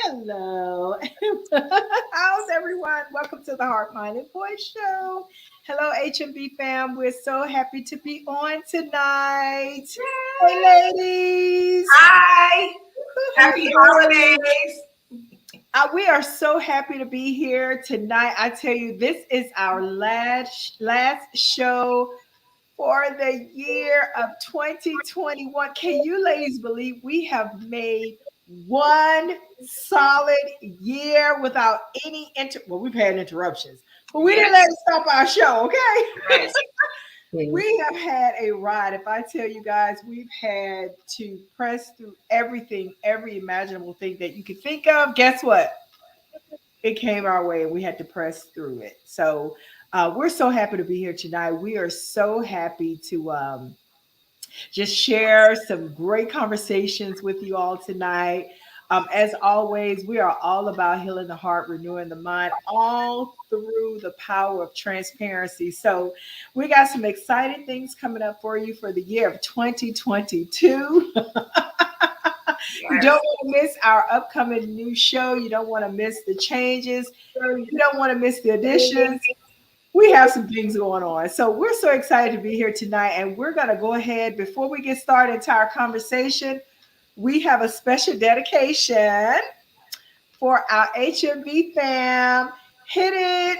Hello. How's everyone? Welcome to the Heart, Mind, and Voice Show. Hello, HMB fam. We're so happy to be on tonight. Hey, ladies. Hi, How happy you doing? holidays. We are so happy to be here tonight. I tell you, this is our last show for the year of 2021. Can you ladies believe we have made one solid year without any well, we've had interruptions, but we didn't let Yes, it stop our show, okay? yes. We have had a ride. If I tell you guys, we've had to press through everything, every imaginable thing that you could think of. Guess what? It came our way and we had to press through it. So we're so happy to be here tonight. We are so happy to just share some great conversations with you all tonight. As always, we are all about healing the heart, renewing the mind, all through the power of transparency. So, we got some exciting things coming up for you for the year of 2022. You don't Yes. want to miss our upcoming new show. You don't want to miss the changes. You don't want to miss the additions. We have some things going on. So we're so excited to be here tonight. And we're going to go ahead, before we get started into our conversation, we have a special dedication for our HMB fam. Hit it.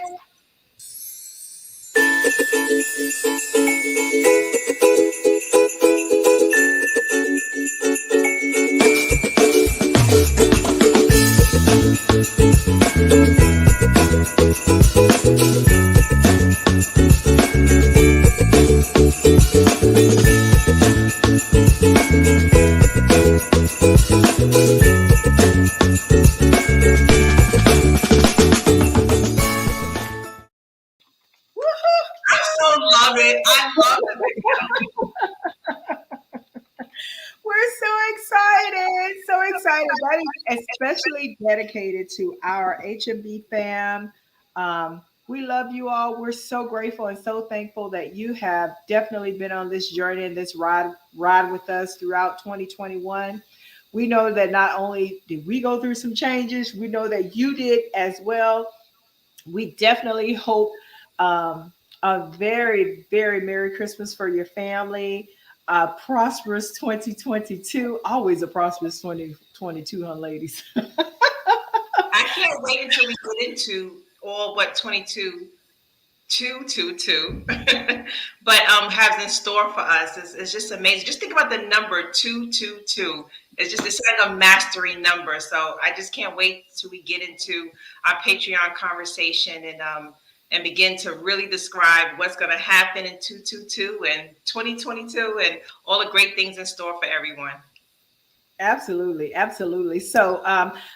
Woohoo. I so love it. I love it. We're so excited. So excited. That is especially dedicated to our HMB fam. We love you all. We're so grateful and so thankful that you have definitely been on this journey and this ride with us throughout 2021. We know that not only did we go through some changes, we know that you did as well. We definitely hope a very, very Merry Christmas for your family. Prosperous 2022. Always a prosperous 2022, huh, ladies? I can't wait until we get into all what 22 222 but has in store for us. It's just amazing. Just think about the number 222. It's like a mastery number. So I just can't wait till we get into our Patreon conversation and begin to really describe what's going to happen in 222 and 2022 and all the great things in store for everyone. Absolutely, absolutely. So,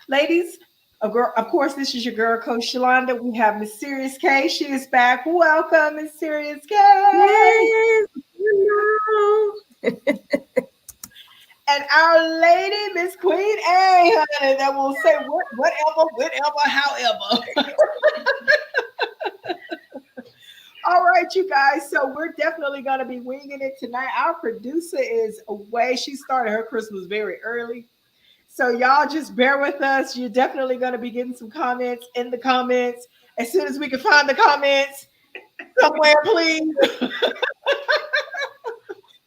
ladies, of course, this is your girl, Coach Shalonda. We have Miss Serious K. She is back. Welcome, Miss Serious K. Yes. Hello. And our lady, Miss Queen A, honey, that will say whatever, however. All right, you guys. So we're definitely going to be winging it tonight. Our producer is away. She started her Christmas very early. So y'all just bear with us. You're definitely going to be getting some comments in the comments as soon as we can find the comments somewhere, please.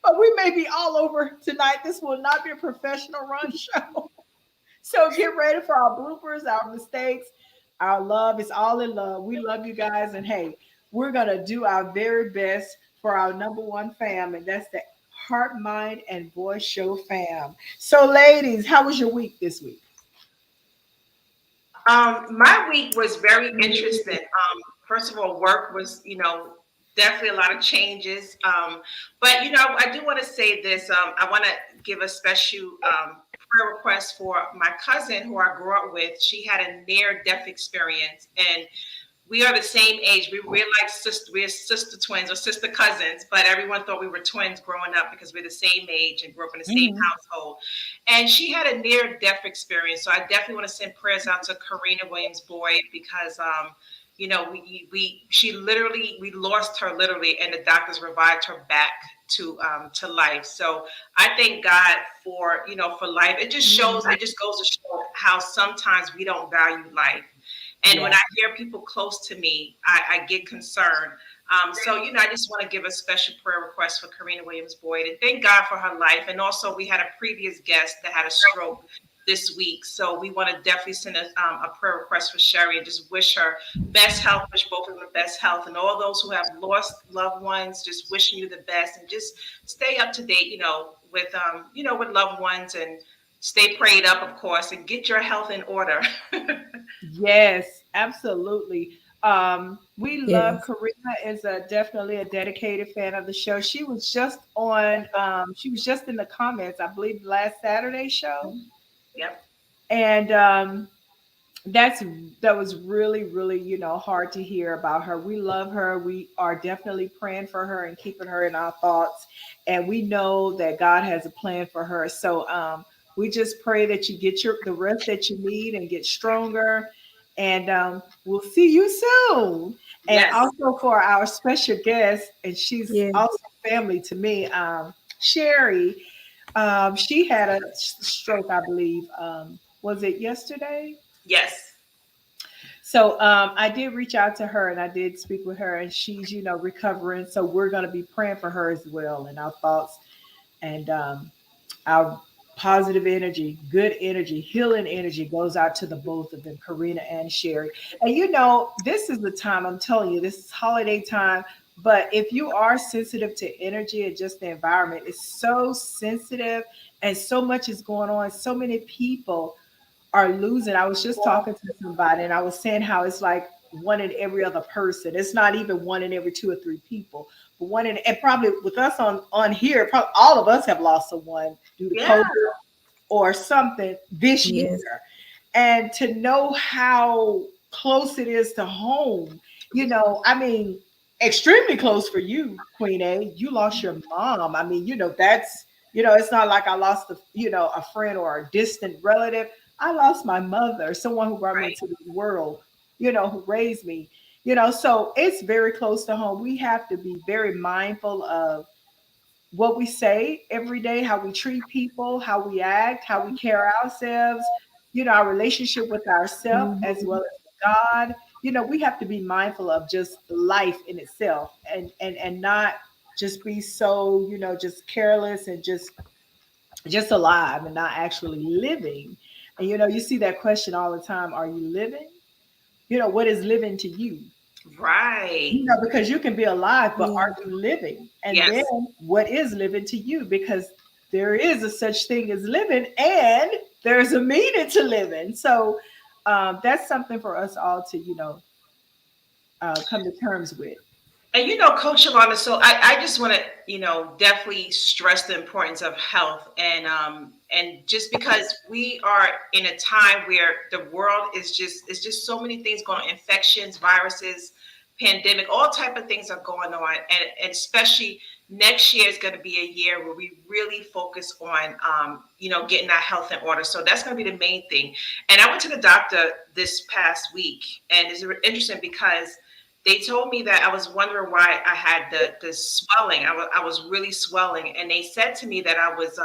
But we may be all over tonight. This will not be a professional run show. So get ready for our bloopers, our mistakes, our love. It's all in love. We love you guys. And hey, we're going to do our very best for our number one fam, and that's the Heart, Mind, and Voice Show fam. So, ladies, how was your week this week? My week was very interesting. First of all, work was, definitely a lot of changes. But, I do want to say this. I want to give a special prayer request for my cousin who I grew up with. She had a near-death experience, and we are the same age. We're like we're sister twins or sister cousins, but everyone thought we were twins growing up because we're the same age and grew up in the same Mhm. household. And she had a near death experience. So I definitely want to send prayers out to Karina Williams Boyd because she literally, we lost her literally, and the doctors revived her back to life. So I thank God for life. It just shows, it just goes to show how sometimes we don't value life. And when Yeah. I hear people close to me, I get concerned. So, I just want to give a special prayer request for Karina Williams Boyd and thank God for her life. And also, we had a previous guest that had a stroke this week. So, we want to definitely send a prayer request for Sherry and just wish her best health, wish both of them the best health. And all those who have lost loved ones, just wishing you the best and just stay up to date, with loved ones and stay prayed up, of course, and get your health in order. Yes, absolutely. We love Yes. Karina is definitely a dedicated fan of the show. She was just on, she was just in the comments, I believe, last Saturday show. Yep. And that's that was really, really, hard to hear about her. We love her. We are definitely praying for her and keeping her in our thoughts. And we know that God has a plan for her. So we just pray that you get the rest that you need and get stronger. And we'll see you soon. And Yes. also for our special guest, and she's Yes. also family to me, Sherry. She had a stroke, I believe. Was it yesterday? Yes. So I did reach out to her and I did speak with her, and she's recovering. So we're going to be praying for her as well, and our thoughts and our positive energy, good energy, healing energy goes out to the both of them, Karina and Sherry. And this is the time, I'm telling you, this is holiday time. But if you are sensitive to energy and just the environment, it's so sensitive and so much is going on. So many people are losing. I was just talking to somebody and I was saying how it's like one in every other person. It's not even one in every two or three people, but one in, and probably with us on here, probably all of us have lost someone due to Yeah. COVID or something this year. Yes. And to know how close it is to home, I mean, extremely close for you, Queen A. You lost your mom. I mean, that's, it's not like I lost a friend or a distant relative. I lost my mother, someone who brought me Right. into the world, who raised me, so it's very close to home. We have to be very mindful of what we say every day, how we treat people, how we act, how we carry ourselves, our relationship with ourselves as Mhm. well as with God. We have to be mindful of just life in itself and not just be so, just careless and just alive and not actually living. And you see that question all the time, are you living? What is living to you? Right. Because you can be alive, but Yeah. are you living? And then Yes. what is living to you? Because there is a such thing as living and there's a meaning to living. So that's something for us all to, come to terms with. And Coach Yolanda, so I just want to, definitely stress the importance of health and just because we are in a time where the world is just it's just so many things going on, infections, viruses, pandemic, all type of things are going on. And especially next year is going to be a year where we really focus on getting our health in order. So that's going to be the main thing. And I went to the doctor this past week, and it's interesting because they told me that I was wondering why I had the swelling. I was really swelling, and they said to me that I was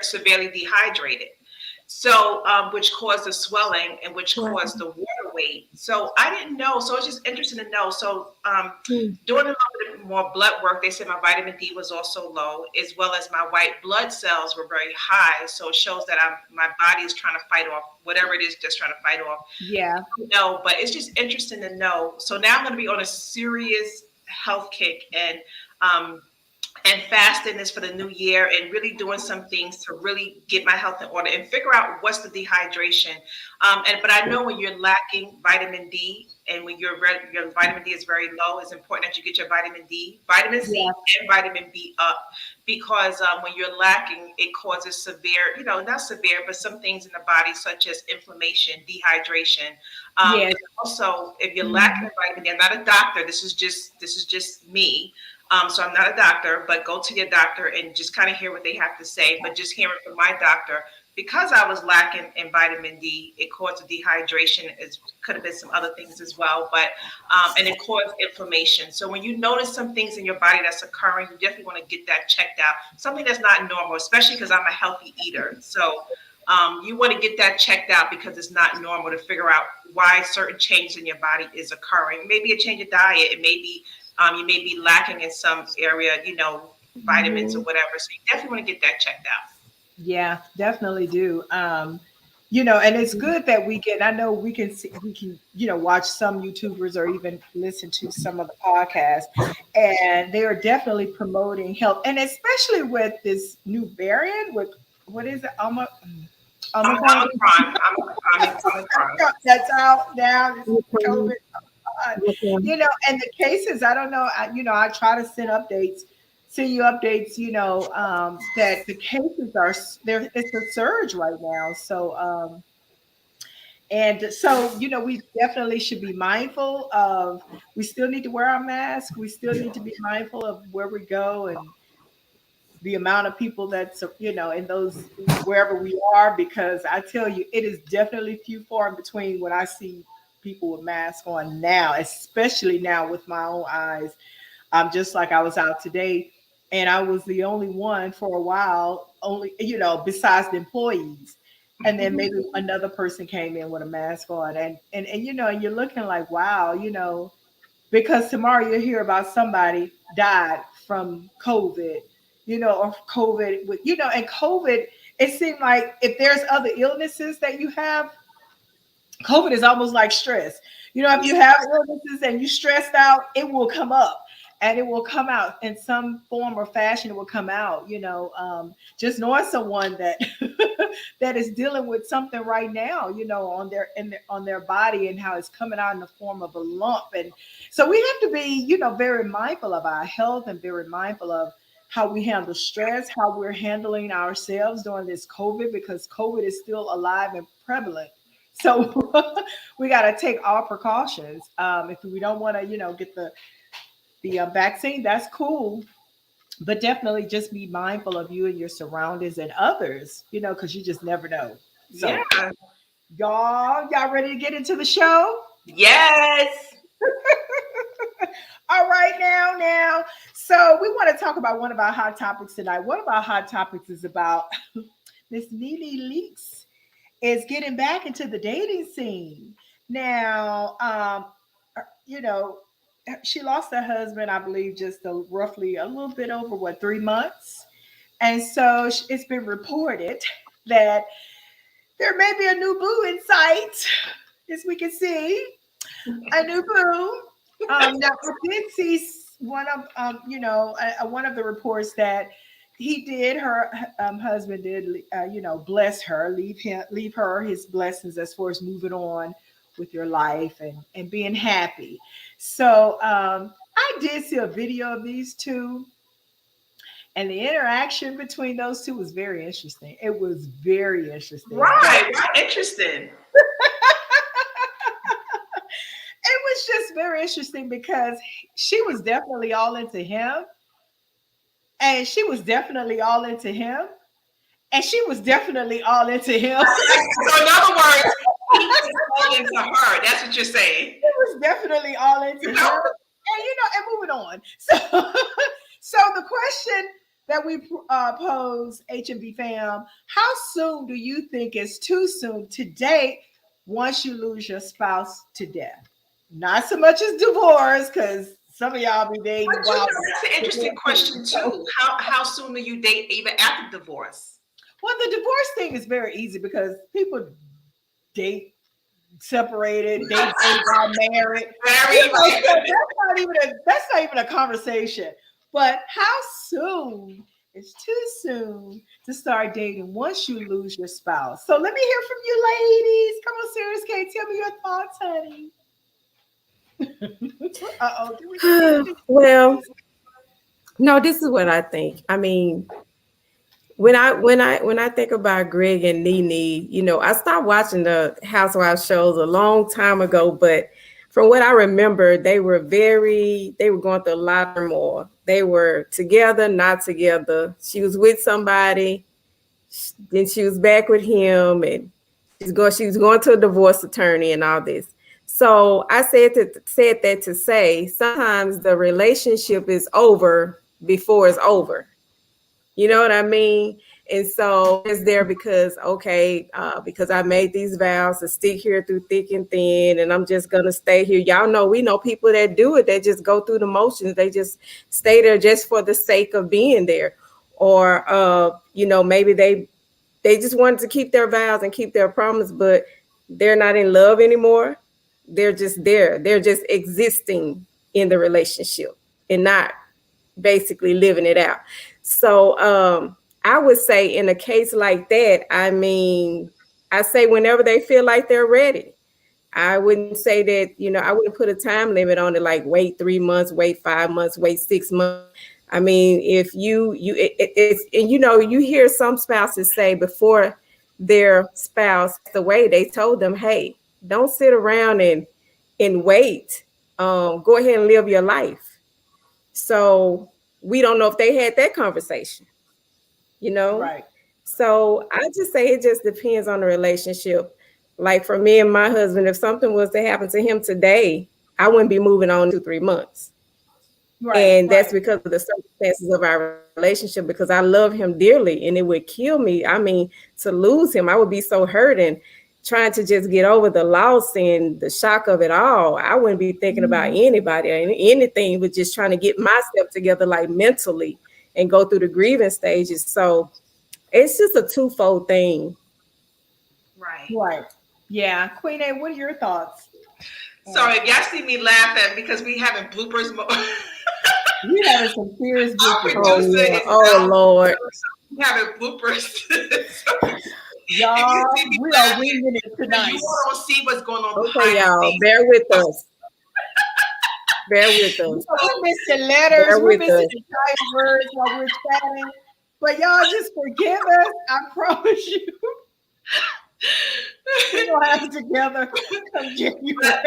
severely dehydrated. So, which caused the swelling and which Wow. caused the water weight. So I didn't know. So it's just interesting to know. So Mm. doing a little bit more blood work, they said my vitamin D was also low, as well as my white blood cells were very high. So it shows that my body is trying to fight off whatever it is, just trying to fight off. Yeah. No, but it's just interesting to know. So now I'm going to be on a serious health kick um, and fasting is for the new year and really doing some things to really get my health in order and figure out what's the dehydration. But I know when you're lacking vitamin D and when your vitamin D is very low, it's important that you get your vitamin D, vitamin C, Yeah. and vitamin B up because when you're lacking, it causes severe, not severe, but some things in the body such as inflammation, dehydration. Yes. And also, if you're lacking Mhm. vitamin D, I'm not a doctor. This is just me. So I'm not a doctor, but go to your doctor and just kind of hear what they have to say. But just hearing from my doctor, because I was lacking in vitamin D, it caused dehydration. It could have been some other things as well, but and it caused inflammation. So when you notice some things in your body that's occurring, you definitely want to get that checked out. Something that's not normal, especially because I'm a healthy eater. So you want to get that checked out because it's not normal to figure out why certain changes in your body is occurring. Maybe a change of diet. It may be you may be lacking in some area, vitamins or whatever. So you definitely want to get that checked out. Yeah, definitely do. And it's good that I know we can, watch some YouTubers or even listen to some of the podcasts, and they are definitely promoting health, and especially with this new variant with what is it? Omicron. Omicron. That's out now. This is COVID. Okay. And the cases, I don't know. I try to send you updates, that the cases are there. It's a surge right now. So we definitely should be mindful of, we still need to wear our mask. We still need to be mindful of where we go and the amount of people that's, in those, wherever we are, because I tell you, it is definitely few far in between when I see people with masks on now, especially now with my own eyes. Just like I was out today, and I was the only one for a while, only, besides the employees. And then maybe another person came in with a mask on, and you're looking like, wow, because tomorrow you'll hear about somebody died from COVID, or COVID with, and COVID, it seemed like if there's other illnesses that you have, COVID is almost like stress. If you have illnesses and you stressed out, it will come up and it will come out in some form or fashion. It will come out, just knowing someone that that is dealing with something right now, on their body, and how it's coming out in the form of a lump. And so we have to be, very mindful of our health and very mindful of how we handle stress, how we're handling ourselves during this COVID, because COVID is still alive and prevalent. So we got to take all precautions. If we don't want to, get the vaccine, that's cool. But definitely just be mindful of you and your surroundings and others, because you just never know. So, Yeah. y'all ready to get into the show? Yes. All right, now. So we want to talk about one of our hot topics tonight. One of our hot topics is about Miss NeNe Leakes is getting back into the dating scene. Now, she lost her husband, I believe, just roughly a little bit over 3 months. And so it's been reported that there may be a new boo in sight, as we can see, a new boo. Now, I did see one of the reports that her husband did, bless her, leave her his blessings as far as moving on with your life and being happy. So I did see a video of these two, and the interaction between those two was very interesting. It was very interesting. Right. Interesting. It was just very interesting because she was definitely all into him, and she was definitely all into him, and she was definitely all into him. So in other words, he was all into her. That's what you're saying. He was definitely all into him. And moving on. So the question that we pose, HMB fam, how soon do you think is too soon to date once you lose your spouse to death? Not so much as divorce, because some of y'all be dating. That's an interesting question too. How soon do you date even after divorce? Well, the divorce thing is very easy because people date separated, got married. That's not even a conversation. But how soon is too soon to start dating once you lose your spouse? So let me hear from you, ladies. Come on, Serious K, tell me your thoughts, honey. Well, no, this is what I think. I mean, when I think about Greg and NeNe, I stopped watching the Housewives shows a long time ago, but from what I remember, they were going through a lot more. They were together, not together. She was with somebody, then she was back with him, and she was going to a divorce attorney and all this. So I said that to say sometimes the relationship is over before it's over. You know what I mean? And so it's there because, okay, because I made these vows to stick here through thick and thin, and I'm just going to stay here. Y'all know, we know people that do it. They just go through the motions. They just stay there just for the sake of being there. Or, maybe they just wanted to keep their vows and keep their promise, but they're not in love anymore. They're just there. They're just existing in the relationship and not basically living it out. So, I would say in a case like that, I say whenever they feel like they're ready. I wouldn't say that, I wouldn't put a time limit on it, like wait 3 months, wait 5 months, wait 6 months. I mean, if it's, and you hear some spouses say before their spouse passed away, they told them, hey, don't sit around and wait. Go ahead and live your life. So we don't know if they had that conversation. Right. So I just say it just depends on the relationship. Like for me and my husband, if something was to happen to him today, I wouldn't be moving on 2-3 months. Right. And that's because of the circumstances of our relationship, because I love him dearly and it would kill me. I mean, to lose him, I would be so hurt, and trying to just get over the loss and the shock of it all. I wouldn't be thinking about anybody or anything, but just trying to get myself together, like mentally, and go through the grieving stages. So it's just a twofold thing. Right. Yeah. Queen A, what are your thoughts? Sorry, if y'all see me laughing because we having bloopers. We having some serious bloopers. Oh Lord. We having bloopers. Y'all, we are winging it tonight. You all don't see what's going on. Okay, y'all, bear with us. Bear with us. We're missing letters. We're missing entire words while we're chatting. But y'all just forgive us. I promise you. We'll have it together come January.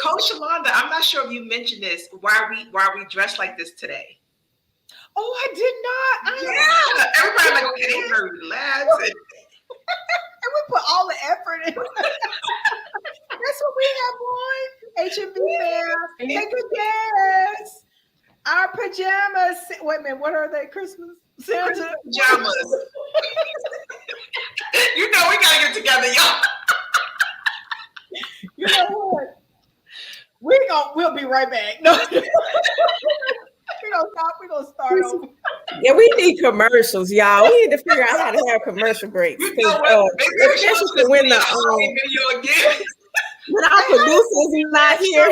Coach Shalonda, I'm not sure if you mentioned this. Why we dressed like this today? Oh, I did not. Yeah. Everybody like, okay, they very relaxed. And we put all the effort in. That's what we have on. HMB fans. Take a guess. Our pajamas. Wait a minute. What are they? Christmas? Santa pajamas. You know we gotta get together, y'all. You know what? We'll be right back. No. We're gonna start over. Yeah, we need commercials, y'all. We need to figure out how to have commercial breaks. Especially when video again. When our producer is not here.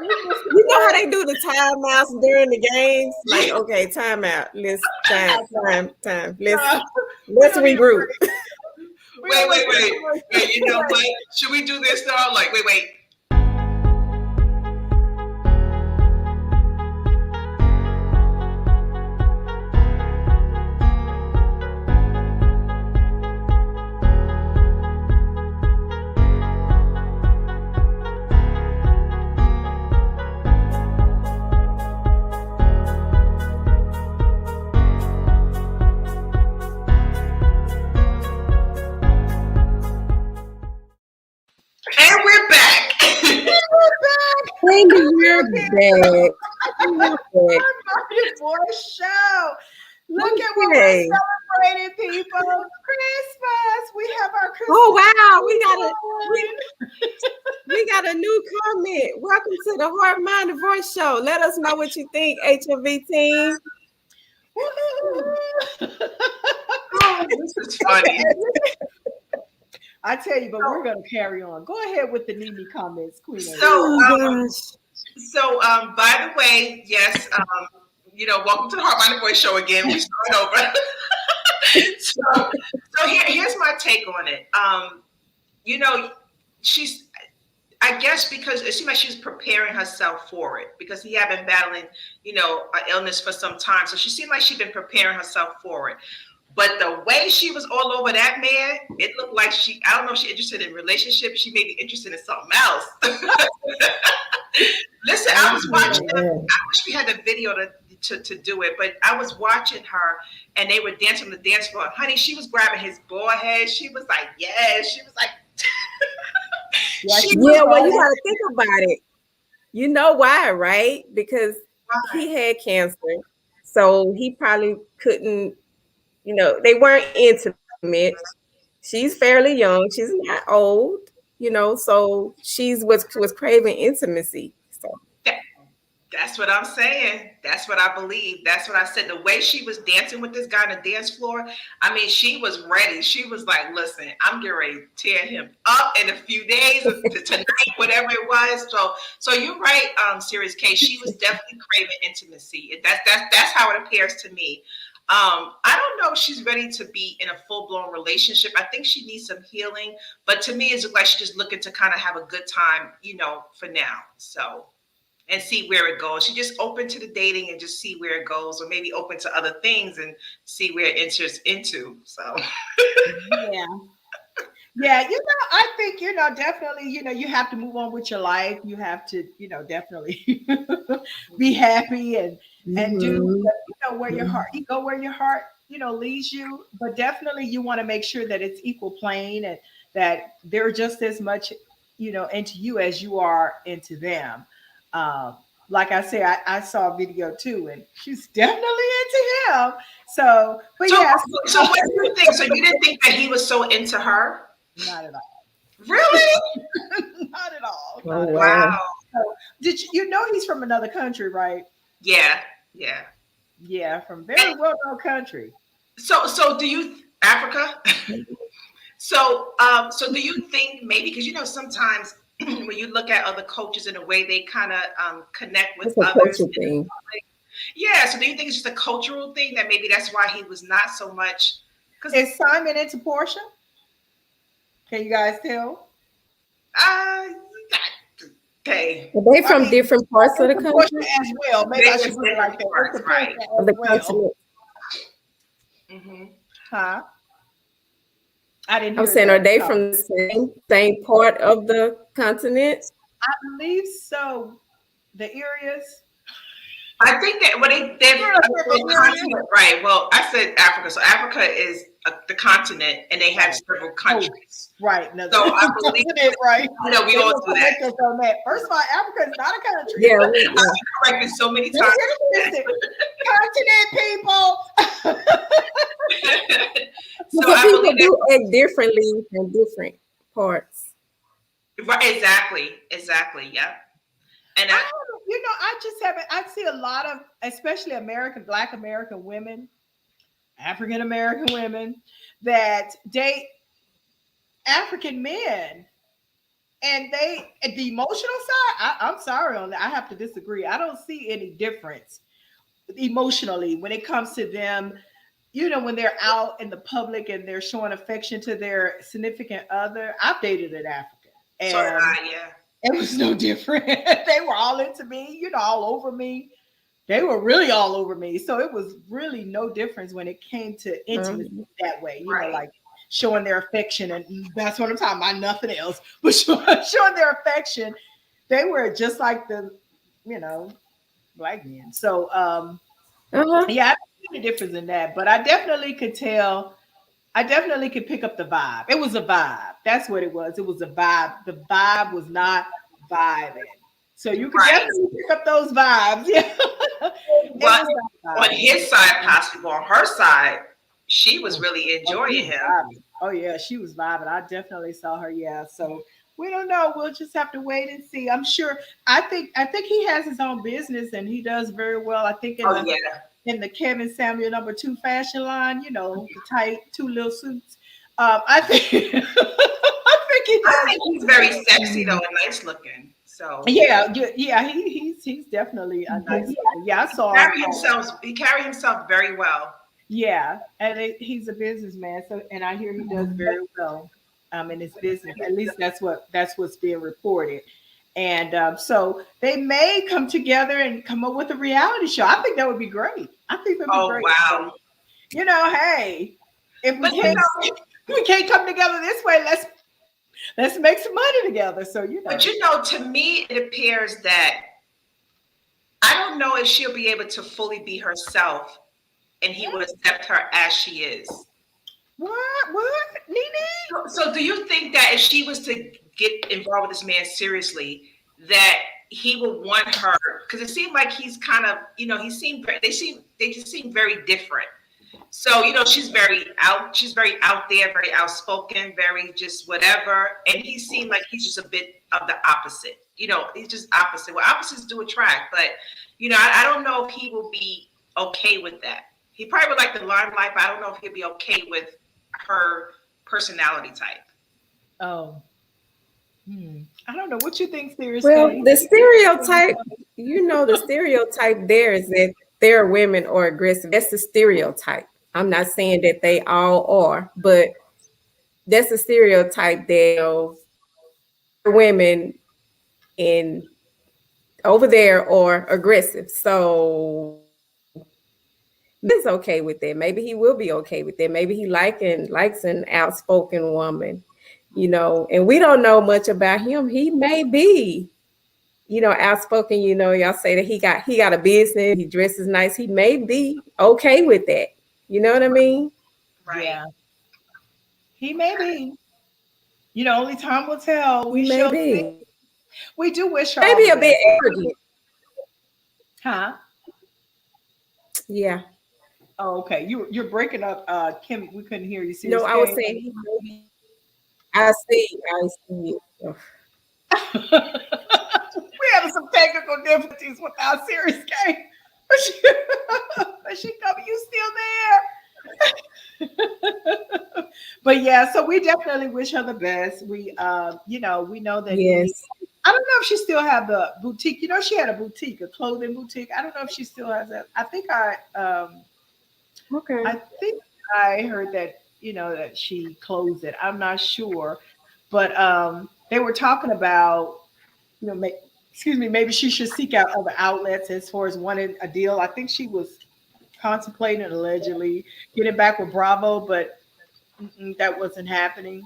You know how they do the timeouts during the games? Like, okay, timeout. Time. Let's regroup. Wait. You know what? Should we do this though? Like, wait. We're back. Show. Look at what we're celebrating, people. Christmas. We have our Christmas. Oh wow, we got a new comment. Welcome to the Heart, Mind, and Voice Show. Let us know what you think, HMV team. Oh, this is funny. I tell you, but we're going to carry on. Go ahead with the Nene comments, Queen. So, by the way, yes, welcome to the Heart, Mind, and Voice Show again. We start over. so here's my take on it. She's, I guess, because it seemed like she was preparing herself for it because he had been battling, an illness for some time. So she seemed like she'd been preparing herself for it. But the way she was all over that man, it looked like I don't know if she's interested in relationships. She may be interested in something else. Listen, I was watching I wish we had the video to do it, but I was watching her and they were dancing on the dance floor. Honey, she was grabbing his forehead. She was like, yes. She was like, well, you got to think about it. You know why, right? Because he had cancer. So he probably couldn't, they weren't intimate. She's fairly young. She's not old, so she's was craving intimacy. So That, that's what I'm saying. That's what I believe. That's what I said. The way she was dancing with this guy on the dance floor, I mean, she was ready. She was like, listen, I'm getting ready to tear him up in a few days, tonight, whatever it was. So you're right, Series K. She was definitely craving intimacy. That's how it appears to me. I don't know if she's ready to be in a full-blown relationship. I think she needs some healing, but to me, it's like she's just looking to kind of have a good time, for now. So, and see where it goes. She just open to the dating and just see where it goes, or maybe open to other things and see where it enters into. So, Yeah. Yeah, I think, definitely, you have to move on with your life. You have to, definitely be happy and do, where your heart, you go where your heart, leads you. But definitely you want to make sure that it's equal plane and that they're just as much, into you as you are into them. Like I said, I saw a video too, and she's definitely into him. So, but yes. So what do you think? So you didn't think that he was so into her? Not at all. Really? Not at all. Oh, Wow. So, did he's from another country, right? Yeah. Yeah, from very well-known country. So do you Africa? So do you think maybe because sometimes when you look at other coaches in a way they kind of connect with it's a others. cultural thing. Yeah. So do you think it's just a cultural thing that maybe that's why he was not so much? Is Simon into Portia? Can you guys tell? Okay. Are they from different parts of the country? Portia as well. Maybe I should put it like that. Parts, right. Of the continent. Mm-hmm. Huh? I didn't. I'm saying, are they from the same part of the continent? I believe so. The areas. I think that they're continent, right? Well, I said Africa, so Africa is the continent, and they have several countries. Right. No, so I believe right. We all do that. First of all, Africa is not a country. Yeah, I've corrected so many times. Continent people. So people do act differently in different parts. Right. Exactly. Yeah. And I just haven't. I see a lot of, especially Black American women, African American women that date African men, and the emotional side. I'm sorry on that. I have to disagree. I don't see any difference emotionally when it comes to them. When they're out in the public and they're showing affection to their significant other. I've dated an African, and yeah. It was no different. They were all into me, all over me. They were really all over me. So it was really no difference when it came to intimacy that way, like showing their affection. And that's what I'm talking about, nothing else. But showing their affection, they were just like the, Black men. So, yeah, I see the difference in that. But I definitely could tell. I definitely could pick up the vibe. It was a vibe. That's what it was. It was a vibe. The vibe was not vibing. So you could definitely pick up those vibes. Yeah. But on his side, possibly on her side, she was really enjoying him. Oh yeah, she was vibing. I definitely saw her. Yeah. So we don't know. We'll just have to wait and see. I'm sure. I think he has his own business and he does very well. I think in the Kevin Samuel #2 fashion line, the tight 2 little suits. I think he does. I think he's very sexy though, and nice looking. So yeah, he's definitely a nice. Yeah, I saw he carried himself very well. Yeah, and he's a businessman, so and I hear he does very well in his business. At least that's what's being reported. And so they may come together and come up with a reality show. I think that would be great. I think that would be great. Wow. Hey, if we can't come together this way, let's make some money together. So But to me, it appears that I don't know if she'll be able to fully be herself, and he will accept her as she is. What, Nene? So do you think that if she was to get involved with this man seriously, that he will want her, because it seemed like he's kind of, they just seem very different. So, she's very out there, very outspoken, very just whatever. And he seemed like he's just a bit of the opposite. He's just opposite. Well, opposites do attract, but I don't know if he will be okay with that. He probably would like the limelight, but I don't know if he'll be okay with her personality type. Oh. I don't know what you think, Sirius. Well, the stereotype, the stereotype there is that there are women are aggressive. That's the stereotype. I'm not saying that they all are, but that's a stereotype that women in over there are aggressive. So he's okay with that. Maybe he will be okay with that. Maybe he likes an outspoken woman, and we don't know much about him. He may be, outspoken, y'all say that he got a business, he dresses nice. He may be okay with that. You know what I mean? Right. Yeah. He may be. Only time will tell. We may be. See. We do wish her maybe a bit arrogant. Huh? Yeah. Oh, okay. You're breaking up, Kim. We couldn't hear you. No, I was saying I see it. We're having some technical difficulties with our Sirius K. But she coming, you still there? But yeah, so we definitely wish her the best. We we know that yes. I don't know if she still have the boutique. She had a boutique, a clothing boutique. I don't know if she still has that. I think okay. I think I heard that that she closed it. I'm not sure, but they were talking about maybe she should seek out other outlets as far as wanting a deal. I think she was contemplating allegedly getting back with Bravo, but that wasn't happening.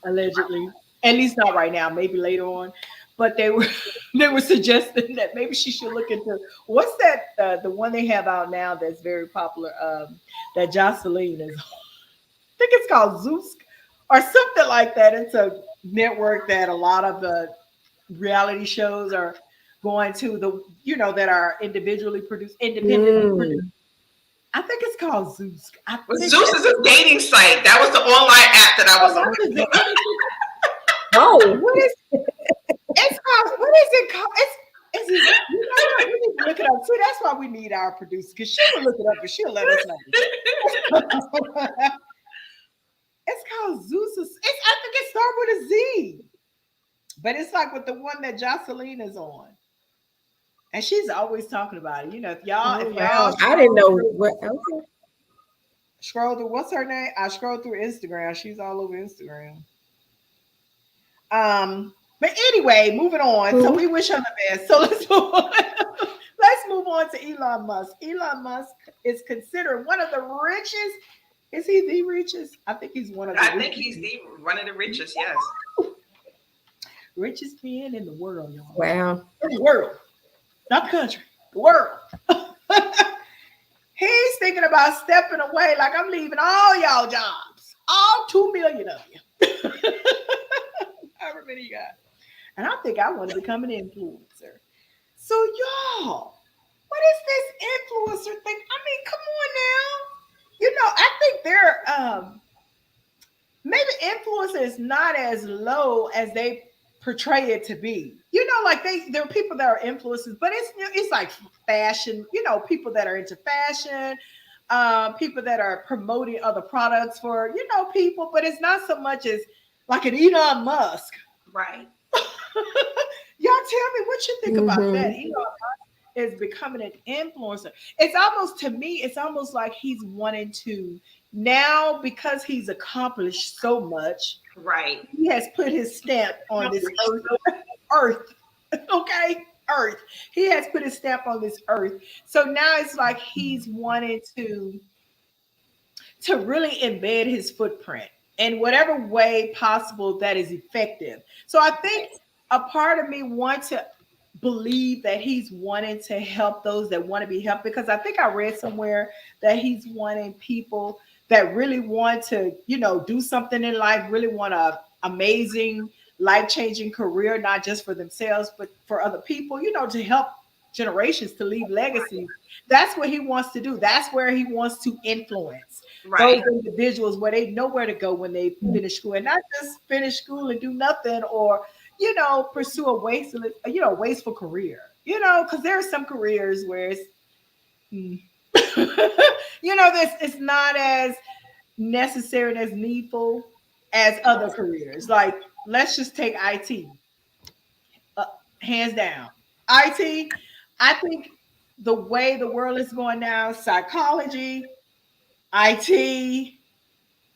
Allegedly, at least not right now. Maybe later on. But they were suggesting that maybe she should look into what's that the one they have out now that's very popular. That Jocelyn is. I think it's called Zeus or something like that. It's a network that a lot of the reality shows are going to, that are individually produced, independently produced. I think it's called Zeus. Zeus is a dating site. That was the online app that I was on. Oh, what is it's called? What is it called? It's we need to look it up. See, that's why we need our producer, because she will look it up and she'll let us know. It's called Zeus. I think it starts with a Z. But it's like with the one that Jocelyn is on. And she's always talking about it. If y'all I didn't know what scroll through, what's her name? I scrolled through Instagram. She's all over Instagram. But anyway, moving on. So we wish her the best. So let's move on. Let's move on to Elon Musk. Elon Musk is considered one of the richest. Is he the richest? I think he's one of the I think he's one of the richest, yes. Richest man in the world, y'all. Wow. In the world. Not the country. The world. He's thinking about stepping away like I'm leaving all y'all jobs. All 2 million of you. However many you got. And I think I want to become an influencer. So y'all, what is this influencer thing? I mean, come on now. I think they're maybe influencer is not as low as they portray it to be. Like there are people that are influencers, but it's like fashion, people that are into fashion, people that are promoting other products for, people, but it's not so much as like an Elon Musk. Right. Y'all tell me what you think about that. Elon Musk is becoming an influencer. It's almost like he's wanting to now, because he's accomplished so much. Right. He has put his stamp on this earth. Okay? Earth. He has put his stamp on this earth. So now it's like he's wanting to really embed his footprint in whatever way possible that is effective. So I think a part of me wants to believe that he's wanting to help those that want to be helped, because I think I read somewhere that he's wanting people that really want to, do something in life, really want an amazing life-changing career, not just for themselves, but for other people, to help generations, to leave legacies. That's what he wants to do. That's where he wants to influence those individuals, where they know where to go when they finish school, and not just finish school and do nothing, or pursue a wasteful career. Because there are some careers where it's it's not as necessary and as needful as other careers. Like, let's just take IT. Hands down, IT. I think the way the world is going now, psychology, IT,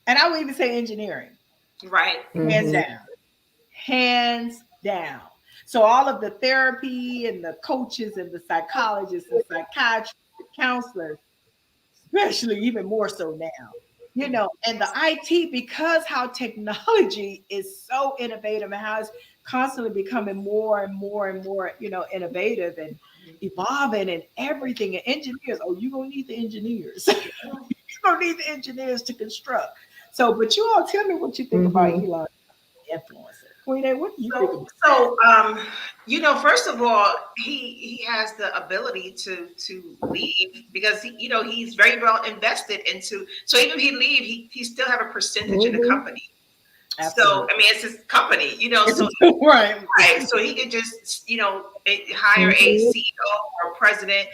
and I would even say engineering. Right. Hands down. Hands down. So all of the therapy and the coaches and the psychologists and psychiatrists, counselors, especially even more so now, and the IT, because how technology is so innovative and how it's constantly becoming more and more and more, innovative and evolving and everything. And engineers, you're going to need the engineers. You're going to need the engineers to construct. So, but you all tell me what you think about Elon influencer. Queen A, what do you think? First of all, he has the ability to leave because he's very well invested into. So even if he leave, he still have a percentage in the company. Absolutely. So I mean, it's his company, So right. So he could just hire a CEO or a president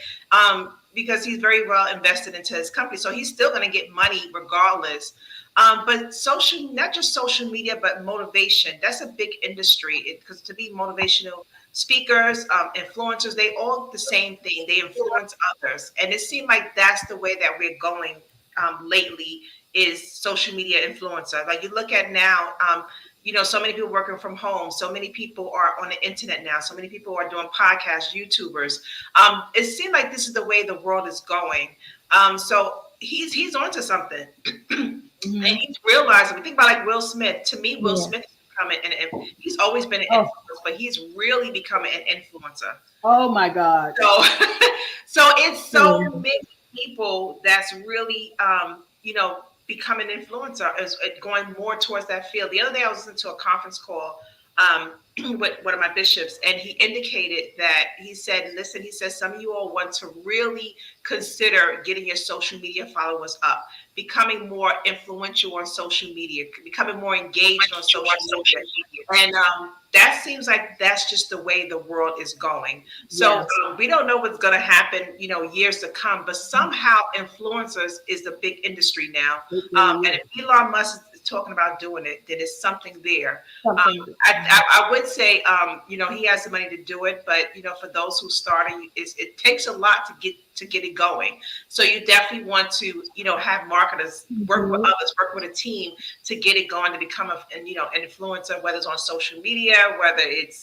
because he's very well invested into his company. So he's still going to get money regardless. But not just social media, but motivation. That's a big industry because to be motivational speakers, influencers, they all the same thing. They influence others. And it seemed like that's the way that we're going lately is social media influencer. Like you look at now, so many people working from home. So many people are on the internet now. So many people are doing podcasts, YouTubers. It seemed like this is the way the world is going. So he's onto something. And he's realizing, we think about like Will Smith. To me, Will Smith is becoming he's always been an influencer, but he's really becoming an influencer. Oh my God. So it's so many people that's really, becoming an influencer is going more towards that field. The other day I was listening to a conference call with one of my bishops, and he indicated that he said, some of you all want to really consider getting your social media followers up, becoming more influential on social media, becoming more engaged on social media. And that seems like that's just the way the world is going. So we don't know what's going to happen, years to come, but somehow influencers is the big industry now. And if Elon Musk is talking about doing it, then it's something there. I would say, he has the money to do it, but, for those who starting, it takes a lot to get it going. So you definitely want to, have marketers work with others, work with a team to get it going, to become an influencer, whether it's on social media, whether it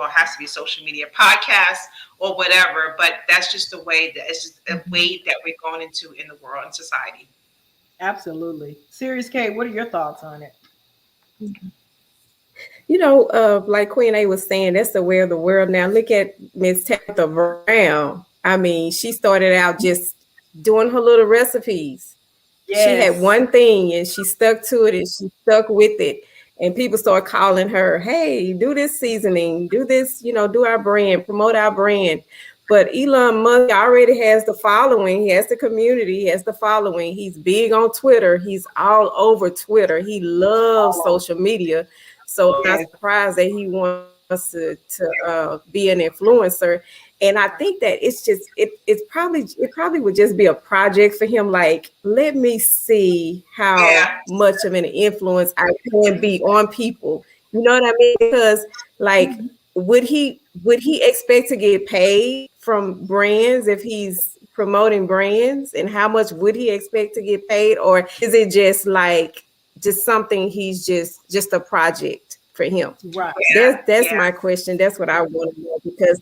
has to be social media, podcasts or whatever. But that's just the way it's just a wave that we're going into in the world and society. Absolutely. Serious K, what are your thoughts on it? Like Queen A was saying, that's the way of the world now. Look at Miss Tabitha Brown. I mean, she started out just doing her little recipes. Yes. She had one thing and she stuck to it and she stuck with it. And people start calling her, hey, do this seasoning, do this, do our brand, promote our brand. But Elon Musk already has the following. He has the community. He has the following. He's big on Twitter. He's all over Twitter. He loves social media. So I'm not surprised that he wants to be an influencer. And I think that it probably would just be a project for him. Like, let me see how much of an influence I can be on people. You know what I mean? Because like, would he expect to get paid from brands if he's promoting brands? And how much would he expect to get paid? Or is it just something he's just a project for him? Right. That's my question. That's what I want to know, because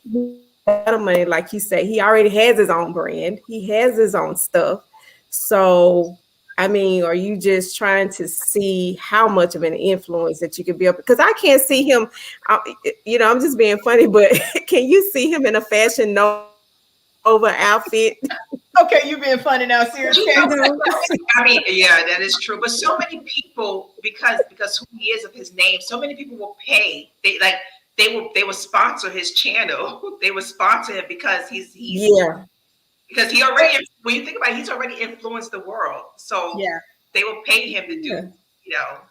a lot of money, like you say, he already has his own brand. He has his own stuff. So, I mean, are you just trying to see how much of an influence that you could be up? Because I can't see him, I'm just being funny, but can you see him in a Fashion Nova outfit? Okay, you being funny now, seriously. You know, I mean, yeah, that is true. But so many people, because who he is of his name, so many people will pay. They will sponsor his channel. They will sponsor him because he's Yeah. because he already, when you think about it, he's already influenced the world. So Yeah. they will pay him to do, Yeah. you know.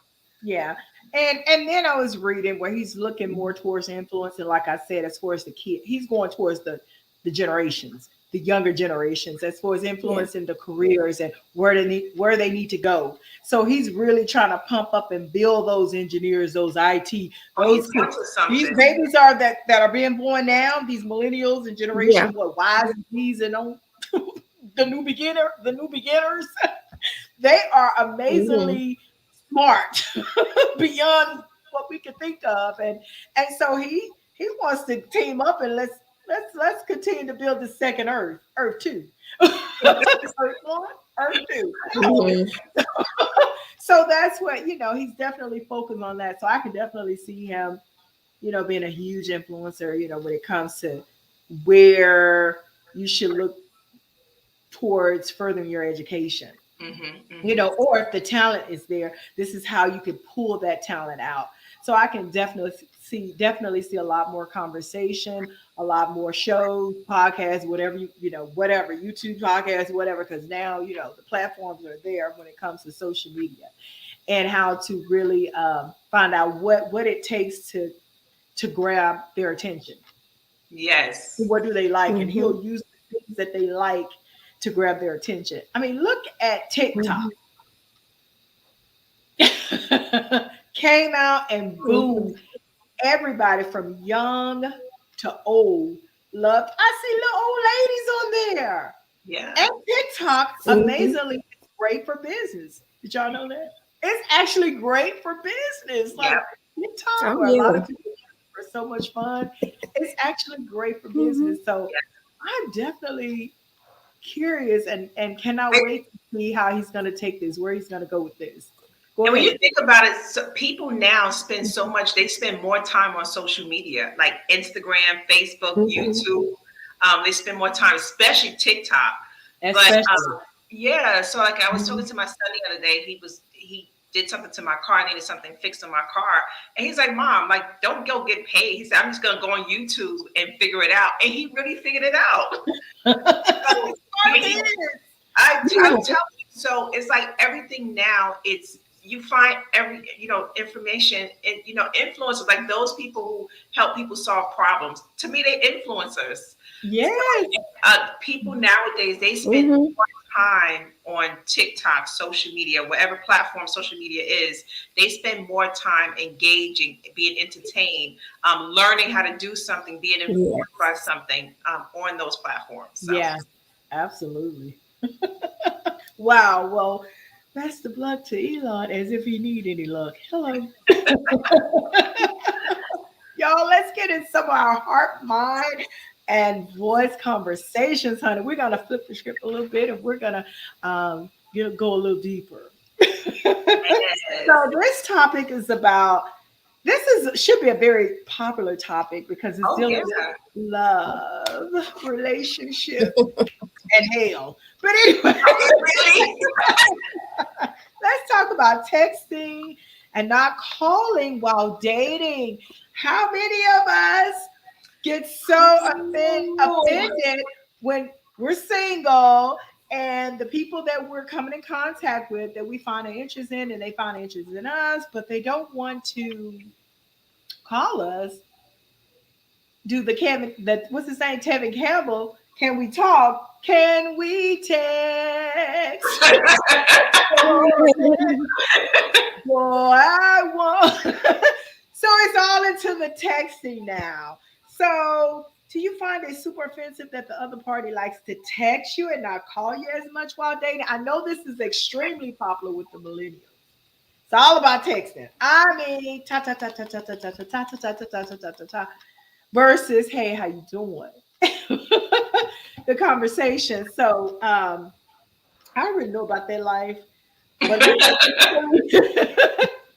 Yeah. And then I was reading where he's looking more towards influence. And like I said, as far as the kid, he's going towards the generations, the younger generations, as far as influencing the careers and where they need to go. So he's really trying to pump up and build those engineers, those IT, those He's onto these something. babies are that are being born now, these millennials and generation, Yeah. what Y's and Z's and on the new beginners. They are amazingly smart beyond what we could think of, and so he wants to team up and let's continue to build the second Earth 2. Earth 1, Earth 2. Mhm. So that's what, he's definitely focused on that. So I can definitely see him, being a huge influencer, when it comes to where you should look towards furthering your education. Or if the talent is there, this is how you can pull that talent out. So I can definitely see a lot more conversation, a lot more shows, podcasts, whatever whatever, YouTube podcasts, whatever, because now the platforms are there when it comes to social media, and how to really find out what it takes to grab their attention. Yes. What do they like? And Mhm. he'll use the things that they like to grab their attention. I mean, look at TikTok. Came out and boom, everybody from young to old loved. I see little old ladies on there. Yeah. And TikTok, amazingly, is great for business. Did y'all know that? It's actually great for business. Like TikTok, where a lot of people are so much fun. It's actually great for business. So I'm definitely curious and cannot wait to see how he's going to take this, where he's going to go with this. And when you think about it, people now spend so much, they spend more time on social media, like Instagram, Facebook, YouTube. They spend more time, especially TikTok. But yeah, so like I was talking to my son the other day, he did something to my car, I needed something fixed on my car. And he's like, Mom, like, don't go get paid. He said, I'm just gonna go on YouTube and figure it out. And he really figured it out. I'm telling you, so it's like everything now, you find every information, and influencers, like those people who help people solve problems. To me, they influencers. Yes. People nowadays, they spend more time on TikTok, social media, whatever platform social media is. They spend more time engaging, being entertained, learning how to do something, being informed by something on those platforms. So. Yeah, absolutely. Wow. Well, best of luck to Elon, as if he need any luck. Hello. Y'all, let's get in some of our heart, mind, and voice conversations, honey. We're going to flip the script a little bit, and we're going to go a little deeper. So this topic is about, should be a very popular topic because it's dealing with love, relationship, and hell. But anyway, let's talk about texting and not calling while dating. How many of us get so offended when we're single and the people that we're coming in contact with, that we find an interest in, and they find an interest in us, but they don't want to call us? Do what's his name, Tevin Campbell? Can we talk? Can we text? Boy, I want. So it's all into the texting now. So do you find it super offensive that the other party likes to text you and not call you as much while dating? I know this is extremely popular with the millennials. It's all about texting. I mean, ta ta ta ta ta ta ta ta ta ta ta ta ta ta ta versus, hey, how you doing? The conversation. So I already know about their life, but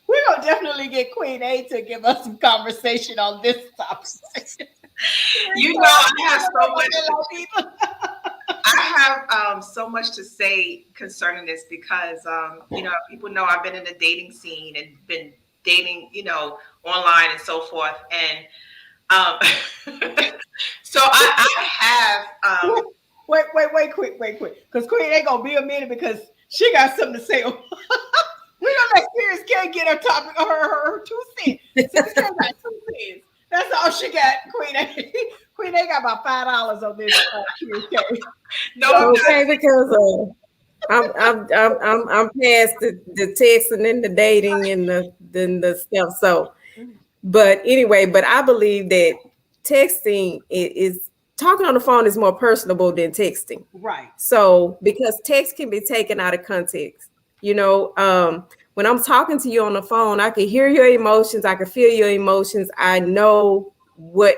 we're gonna definitely get Queen A to give us some conversation on this topic. I have so much. I have so much to say concerning this because people know I've been in the dating scene and been dating, online and so forth. And so I have Wait, quick. Because Queen ain't gonna be a minute because she got something to say. We're gonna let Serious K get her topic, her 2 cents. Serious K got 2 cents. That's all she got. Queen ain't got about $5 on this. Serious K. No, okay, because I'm past the texting and the dating and the stuff. So, but anyway, but I believe that texting is talking on the phone is more personable than texting. Right. So because text can be taken out of context, when I'm talking to you on the phone, I can hear your emotions, I can feel your emotions, I know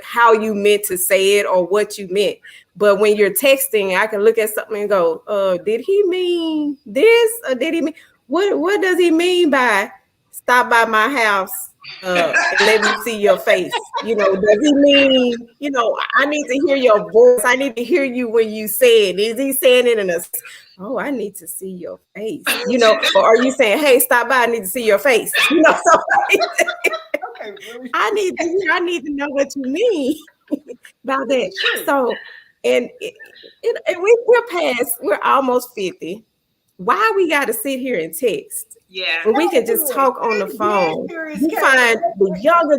how you meant to say it or what you meant. But when you're texting, I can look at something and go, did he mean this or did he mean what does he mean by stop by my house? Let me see your face. Does he mean, I need to hear your voice. I need to hear you when you say it. Is he saying it in a, oh, I need to see your face, or are you saying, hey, stop by, I need to see your face? So Okay, really? I need to know what you mean about that. So, and we're almost 50. Why we got to sit here and text? Yeah. When we can just talk on the phone. You find the younger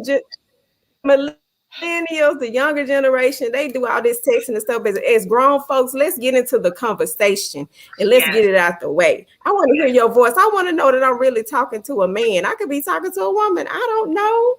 millennials, the younger generation, they do all this texting and stuff. As grown folks, let's get into the conversation and let's get it out the way. I want to hear your voice. I want to know that I'm really talking to a man. I could be talking to a woman. I don't know.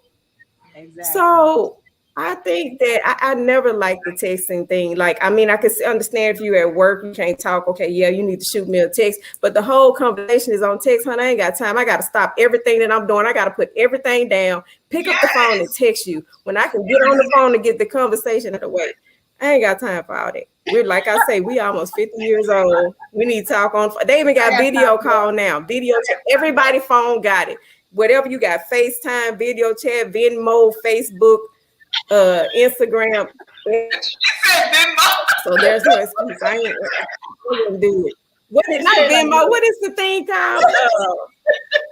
Exactly. So I think that I never liked the texting thing. Like, I mean, I can understand if you're at work, you can't talk. Okay, yeah, you need to shoot me a text. But the whole conversation is on text, honey. I ain't got time. I got to stop everything that I'm doing. I got to put everything down, pick up the phone and text you. When I can get on the phone and get the conversation out of the way, I ain't got time for all that. We're, like I say, we almost 50 years old. We need to talk on. They even got video call now. Video chat. Everybody phone got it. Whatever you got, FaceTime, video chat, Venmo, Facebook, Instagram. So there's no excuse. I wouldn't do it. What is not Venmo? What is the thing called?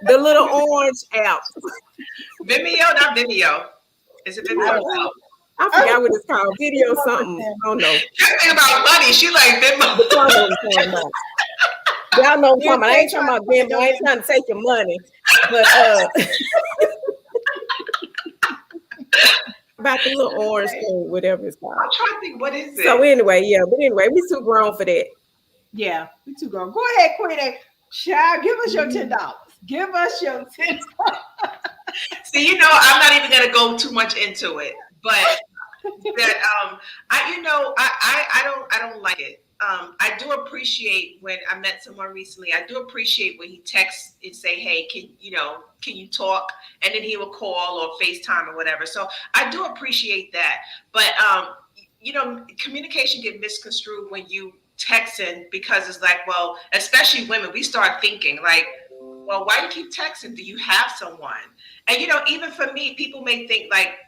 The little orange app. Vimeo, not Vimeo. Is it Vimeo? I forgot what it's called. Video something. I don't know. You're thinking about money. She like Venmo. Y'all know what I'm talking about. I ain't talking about Venmo. I ain't trying to take your money. But about the little orange thing, whatever it's called. I'm trying to think, what is it? So anyway, we too grown for that. Yeah, we too grown. Go ahead, Queen. Child, give us your $10. Give us your $10. See, I'm not even gonna go too much into it, but that I don't like it. I do appreciate when I met someone recently. I do appreciate when he texts and say, "Hey, can you talk?" And then he will call or FaceTime or whatever. So I do appreciate that. But communication get misconstrued when you texting because it's like, well, especially women, we start thinking like, well, why do you keep texting? Do you have someone? And even for me, people may think like.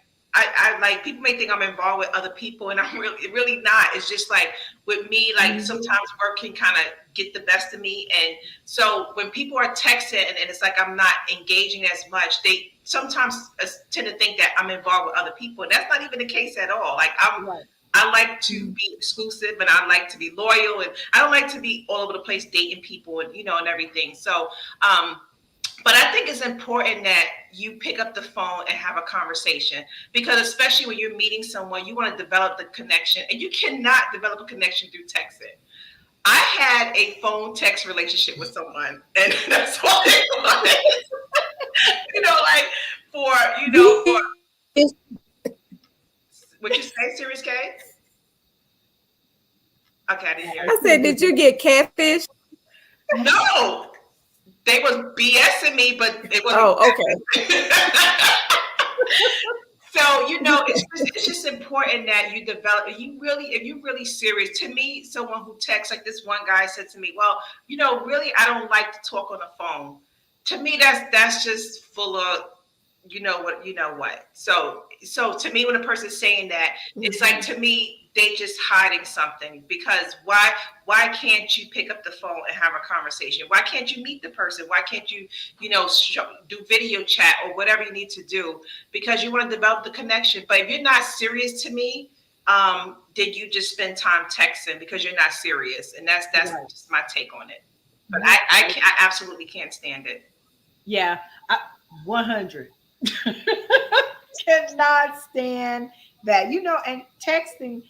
People may think I'm involved with other people, and I'm really not. It's just like with me, like sometimes work can kind of get the best of me. And so when people are texting and it's like I'm not engaging as much, they sometimes tend to think that I'm involved with other people. And that's not even the case at all. Like I like to be exclusive and I like to be loyal, and I don't like to be all over the place dating people and and everything. So but I think it's important that you pick up the phone and have a conversation, because especially when you're meeting someone, you want to develop the connection, and you cannot develop a connection through texting. I had a phone text relationship with someone, and that's all it was. What you say, Serious K? Okay, I didn't hear you. I said, did you get catfish? No. They was BSing me, but it wasn't. Oh, okay. So, it's just important that you develop. If you're really serious. To me, someone who texts, like this one guy said to me, well, really, I don't like to talk on the phone. To me, that's just full of, what. So to me, when a person's saying that, it's like, to me, they just hiding something. Because why can't you pick up the phone and have a conversation? Why can't you meet the person? Why can't you, do video chat or whatever you need to do? Because you want to develop the connection. But if you're not serious to me, did you just spend time texting because you're not serious? And that's Right. just my take on it. But I absolutely can't stand it. Yeah, 100. Cannot stand that. And texting.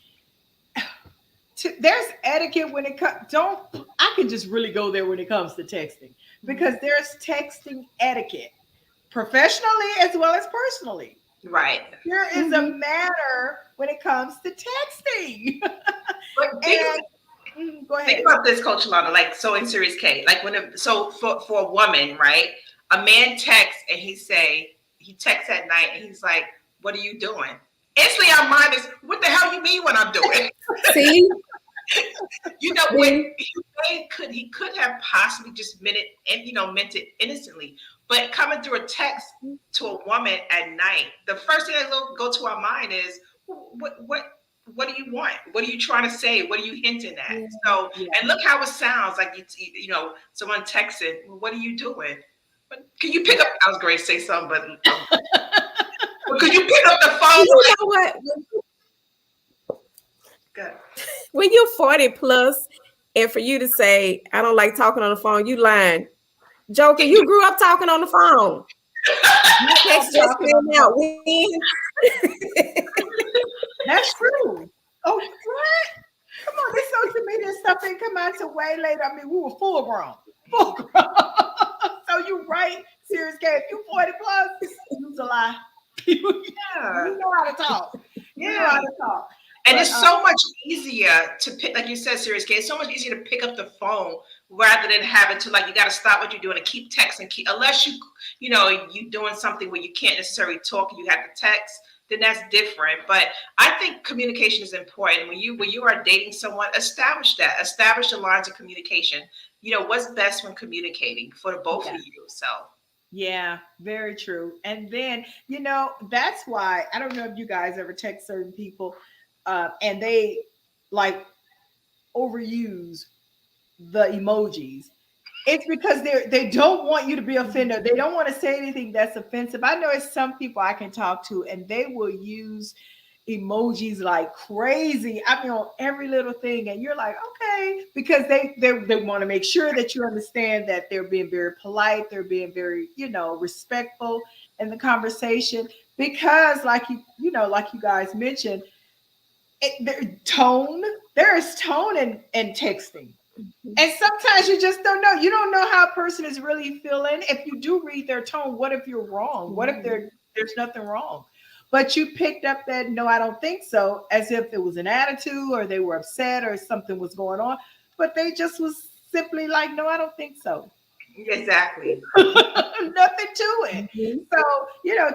There's etiquette when it comes. I can just really go there when it comes to texting, because there's texting etiquette, professionally as well as personally. Right. There is a manner when it comes to texting. But Go ahead. think about this, Coach Lana. Like, so in Series K, like for a woman, right? A man texts and he texts at night and he's like, "What are you doing?" Instantly, our mind is, "What the hell you mean what I'm doing?" See, When he could have possibly just meant it innocently, but coming through a text to a woman at night, the first thing that go to our mind is, what do you want? What are you trying to say? What are you hinting at? Yeah. So, and look how it sounds like someone texting. What are you doing? Can you pick up? I was going to say something, but could you pick up the phone? You know what? Good. When you're 40 plus, and for you to say, "I don't like talking on the phone," you lying. Joker, you grew up talking on the phone. You text just came out. That's true. Oh, what? Come on, this social media stuff didn't come out till way later. I mean, we were full grown. So you right, Serious K. If you 40 plus, you's a lie. You know how to talk. You know how to talk. And it's so much easier to pick, like you said, Serious K. It's so much easier to pick up the phone rather than having to, like, you got to stop what you're doing and keep texting. Unless you're doing something where you can't necessarily talk and you have to text, then that's different. But I think communication is important. When you are dating someone, establish the lines of communication. What's best when communicating for the both of you. So. Yeah, very true. And then, that's why I don't know if you guys ever text certain people and they like overuse the emojis. It's because they don't want you to be offended. They don't want to say anything that's offensive. I know it's some people I can talk to and they will use emojis like crazy. I mean, on every little thing, and you're like, okay, because they want to make sure that you understand that they're being very polite, they're being very respectful in the conversation. Because like you guys mentioned, there is tone in texting. And sometimes you just don't know. You don't know how a person is really feeling. If you do read their tone, what if you're wrong? What if there's nothing wrong? But you picked up that, "No, I don't think so," as if it was an attitude or they were upset or something was going on. But they just was simply like, "No, I don't think so." Exactly. Nothing to it. So,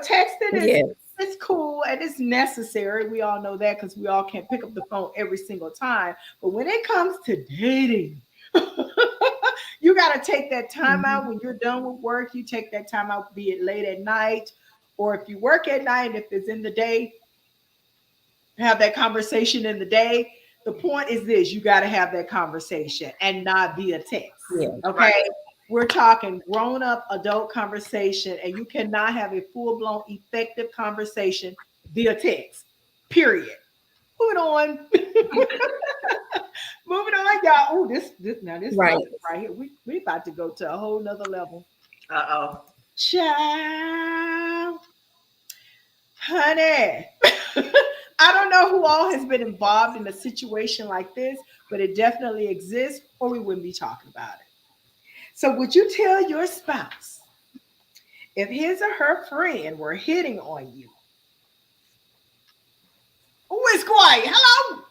texting it's cool and it's necessary. We all know that because we all can't pick up the phone every single time. But when it comes to dating, you got to take that time out when you're done with work. You take that time out, be it late at night, or if you work at night, if it's in the day, have that conversation in the day. The point is this: you got to have that conversation and not via text. Yeah. Okay. Right. We're talking grown-up adult conversation, and you cannot have a full-blown effective conversation via text. Period. Moving on. Moving on, y'all. Oh, this Right. right here. We about to go to a whole nother level. Uh-oh. Child. Honey. I don't know who all has been involved in a situation like this, but it definitely exists, or we wouldn't be talking about it. So would you tell your spouse if his or her friend were hitting on you? Oh, it's quiet. Hello.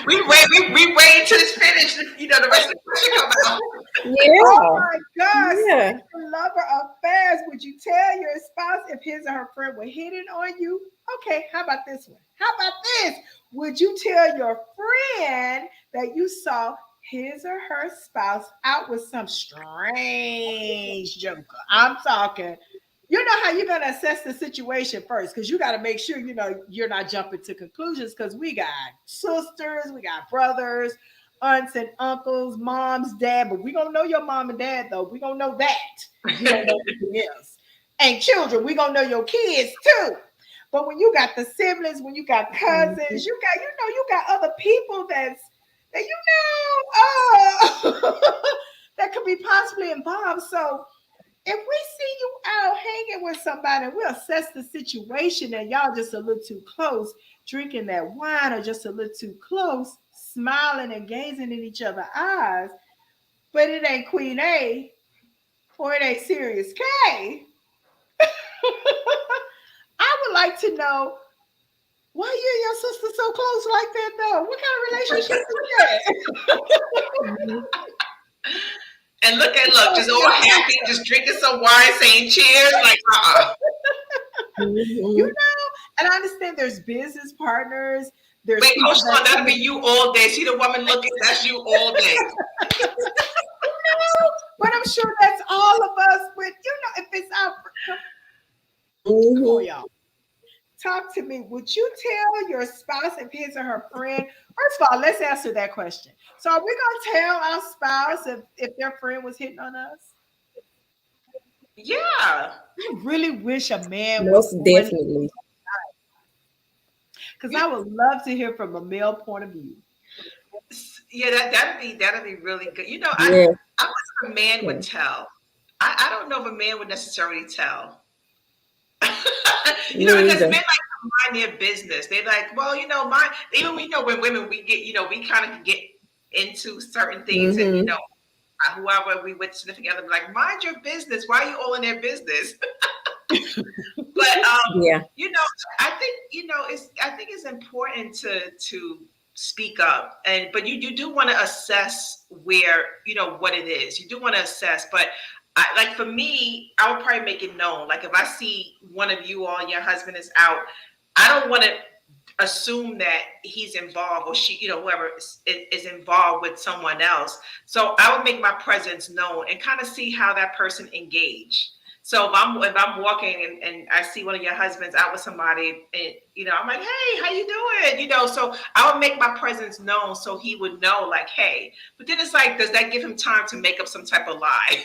we wait until it's finished. The rest of the question come out. Yeah. Oh my gosh. Yeah. Lover affairs. Would you tell your spouse if his or her friend were hitting on you? Okay, how about this one? How about this? Would you tell your friend that you saw his or her spouse out with some strange joker? I'm talking you know how you're going to assess the situation first, because you got to make sure, you know, you're not jumping to conclusions, because we got sisters, we got brothers, aunts and uncles, moms, dad, but we going to know your mom and dad, though. We going to know that. We don't know anything else. And children, we going to know your kids, too. But when you got the siblings, when you got cousins, you got, you know, you got other people that you know, that could be possibly involved. So if we see you out hanging with somebody and we assess the situation and y'all just a little too close, drinking that wine, or just a little too close, smiling and gazing in each other's eyes, but it ain't Queen A or it ain't Sirius K, I would like to know, why you and your sister so close like that, though? What kind of relationship is that? And look, just all happy, just drinking some wine, saying cheers, like You know, and I understand there's business partners. There's wait, Coach Sean, that'll be you all day. See the woman looking, that's you all day. No, but I'm sure that's all of us. But you know, if it's our, come on, y'all. Talk to me. Would you tell your spouse if his or her friend? First of all, let's answer that question. So, are we gonna tell our spouse if their friend was hitting on us? Yeah. I really wish a man most definitely. Because I would love to hear from a male point of view. Yeah, that'd be really good. You know, Yeah. I wish a man would tell. I don't know if a man would necessarily tell. You know, because men like to mind their business. They're like, well, you know, even you know, when women we get, you know, we kind of get into certain things, and you know, whoever we with significant other, like, mind your business. Why are you all in their business? But yeah, you know, I think, you know, I think it's important to speak up, but you do want to assess where, you know, what it is. You do want to assess, but like for me, I would probably make it known. Like if I see one of you all, your husband is out, I don't want to assume that he's involved, or she, you know, whoever is involved with someone else. So I would make my presence known and kind of see how that person engage. So if I'm walking and I see one of your husbands out with somebody, and you know, I'm like, hey, how you doing? You know, so I would make my presence known so he would know, like, hey. But then it's like, does that give him time to make up some type of lie?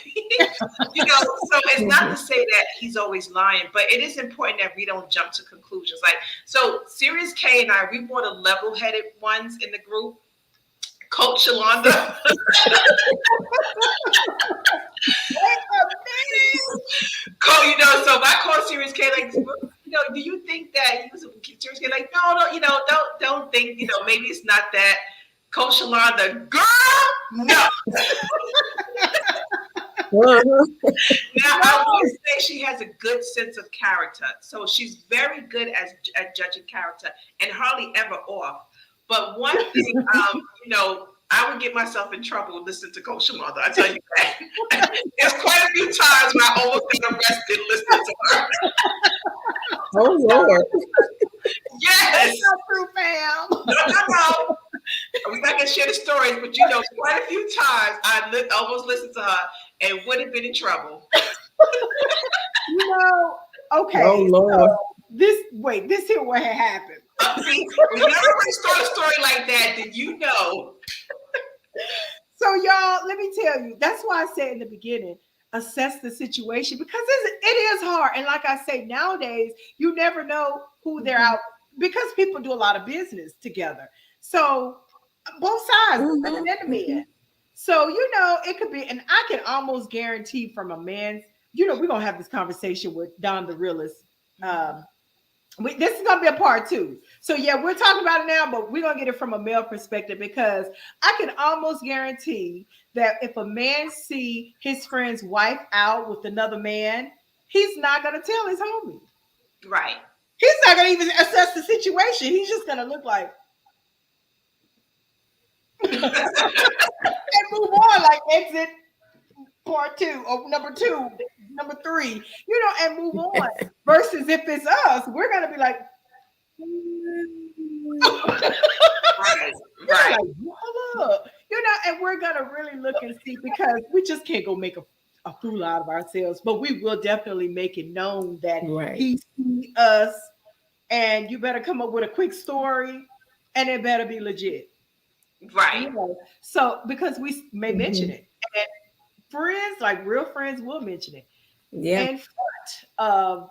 You know, so it's not to say that he's always lying, but it is important that we don't jump to conclusions. Like, so Sirius K and I, we more the level-headed ones in the group. Coach Shalonda. You know, so if I call Sirius K, like, you know, do you think that he was Sirius K? Like, no, you know, don't think, you know, maybe it's not that. Coach Shalonda, girl, no. Now, I would say she has a good sense of character. So she's very good at judging character and hardly ever off. But one thing, you know, I would get myself in trouble listening to Coach Shalonda. I tell you that. There's quite a few times when I almost got arrested listening to her. Oh, Lord. Yes. That's not true, fam. No. We're not going to share the stories, but you know, quite a few times I almost listened to her and would have been in trouble. You know, okay. Oh, Lord. So this here what had happened. See, when you ever start a story like that, then you know. So y'all, let me tell you, that's why I said in the beginning, assess the situation, because it is hard. And like I say, nowadays, you never know who they're out, because people do a lot of business together. So both sides, women and men. So, you know, it could be, and I can almost guarantee from a man's, you know, we're going to have this conversation with Don the Realist. This is going to be a part 2. So, yeah, we're talking about it now, but we're going to get it from a male perspective, because I can almost guarantee that if a man see his friend's wife out with another man, he's not going to tell his homie. Right. He's not going to even assess the situation. He's just going to look like, and move on, like exit part 2 or number 2, number 3, you know, and move on. Versus if it's us, we're gonna be like, right. Like, hold up, you know, and we're gonna really look and see, because we just can't go make a a fool out of ourselves, but we will definitely make it known that Right. he see us, and you better come up with a quick story, and it better be legit. Right. You know, so because we may mention Mhm. it, and friends, like real friends, will mention it Yeah. in front of,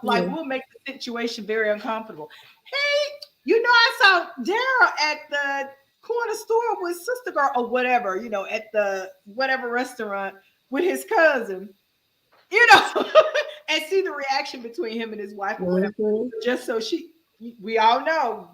like Yeah. we'll make the situation very uncomfortable. Hey, I saw Daryl at the corner store with Sister Girl or whatever, at the whatever restaurant with his cousin, you know, and see the reaction between him and his wife or whatever, Mhm. just so we all know.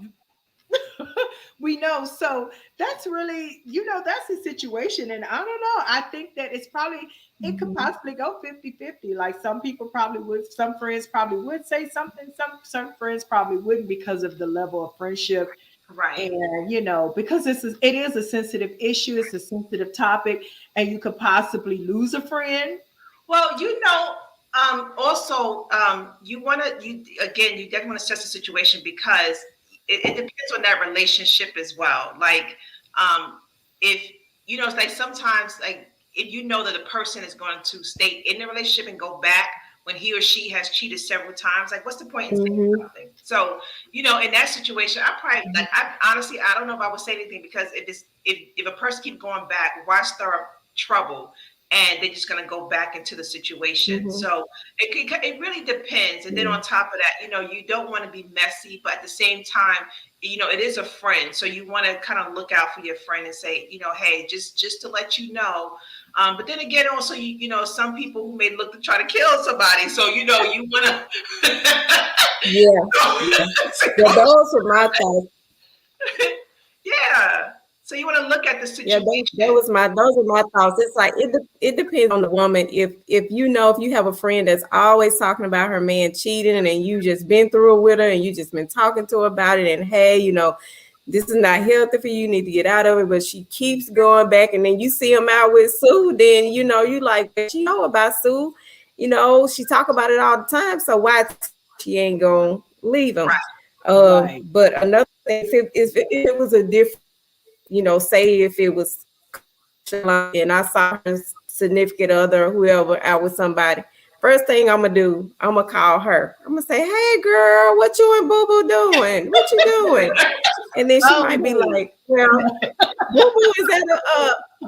We know. So that's really, that's the situation. And I don't know. I think that it could Mhm. possibly go 50-50. Like some people probably would, some friends probably would say something, some friends probably wouldn't because of the level of friendship. Right. And, because it is a sensitive issue, it's a sensitive topic, and you could possibly lose a friend. Well, also, you want to, you definitely want to assess the situation because it depends on that relationship as well. Like, if, it's like sometimes, like, if you know that the person is going to stay in the relationship and go back when he or she has cheated several times, like, what's the point in saying Mhm. something? So, in that situation, I probably, like, I honestly, I don't know if I would say anything because if a person keeps going back, why stir up trouble? And they're just going to go back into the situation. Mhm. So it really depends. And then on top of that, you don't want to be messy, but at the same time, it is a friend. So you want to kind of look out for your friend and say, hey, just to let you know. But then again, also, some people who may look to try to kill somebody. So, you want to. Yeah. Yeah. Yeah. Those are my thoughts. Yeah. So you want to look at the Yeah, situation. those are my thoughts. It's like it depends on the woman. If you have a friend that's always talking about her man cheating and you just been through it with her and you just been talking to her about it, and hey, this is not healthy for you, you need to get out of it, but she keeps going back, and then you see him out with Sue, then you like, she know about Sue, she talk about it all the time, so why she ain't gonna leave him? Right. Right. But another thing, if it was a different, say if it was and I saw her significant other or whoever out with somebody, first thing I'm gonna do, I'm gonna call her. I'm gonna say, "Hey, girl, what you and Boo Boo doing? What you doing?" And then she Oh, might be no. like, "Well, Boo Boo is at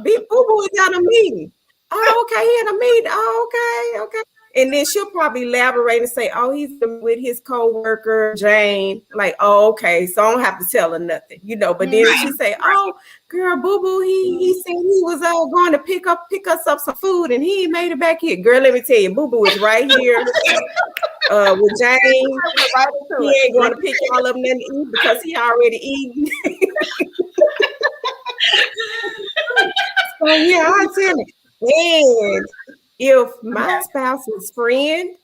Boo Boo is at a meeting." Oh, okay, he at a meeting. Oh, okay, okay. And then she'll probably elaborate and say, "Oh, he's with his co-worker Jane." Like, "Oh, okay." So I don't have to tell her nothing, But then if Right. she say, Right. "Oh, girl, Boo Boo, he said he was going to pick us up some food, and he made it back here." Girl, let me tell you, Boo Boo is right here with Jane. Right into He it. ain't going to pick y'all up nothing to eat because he already eaten. So yeah, I tell it. And if my spouse's friend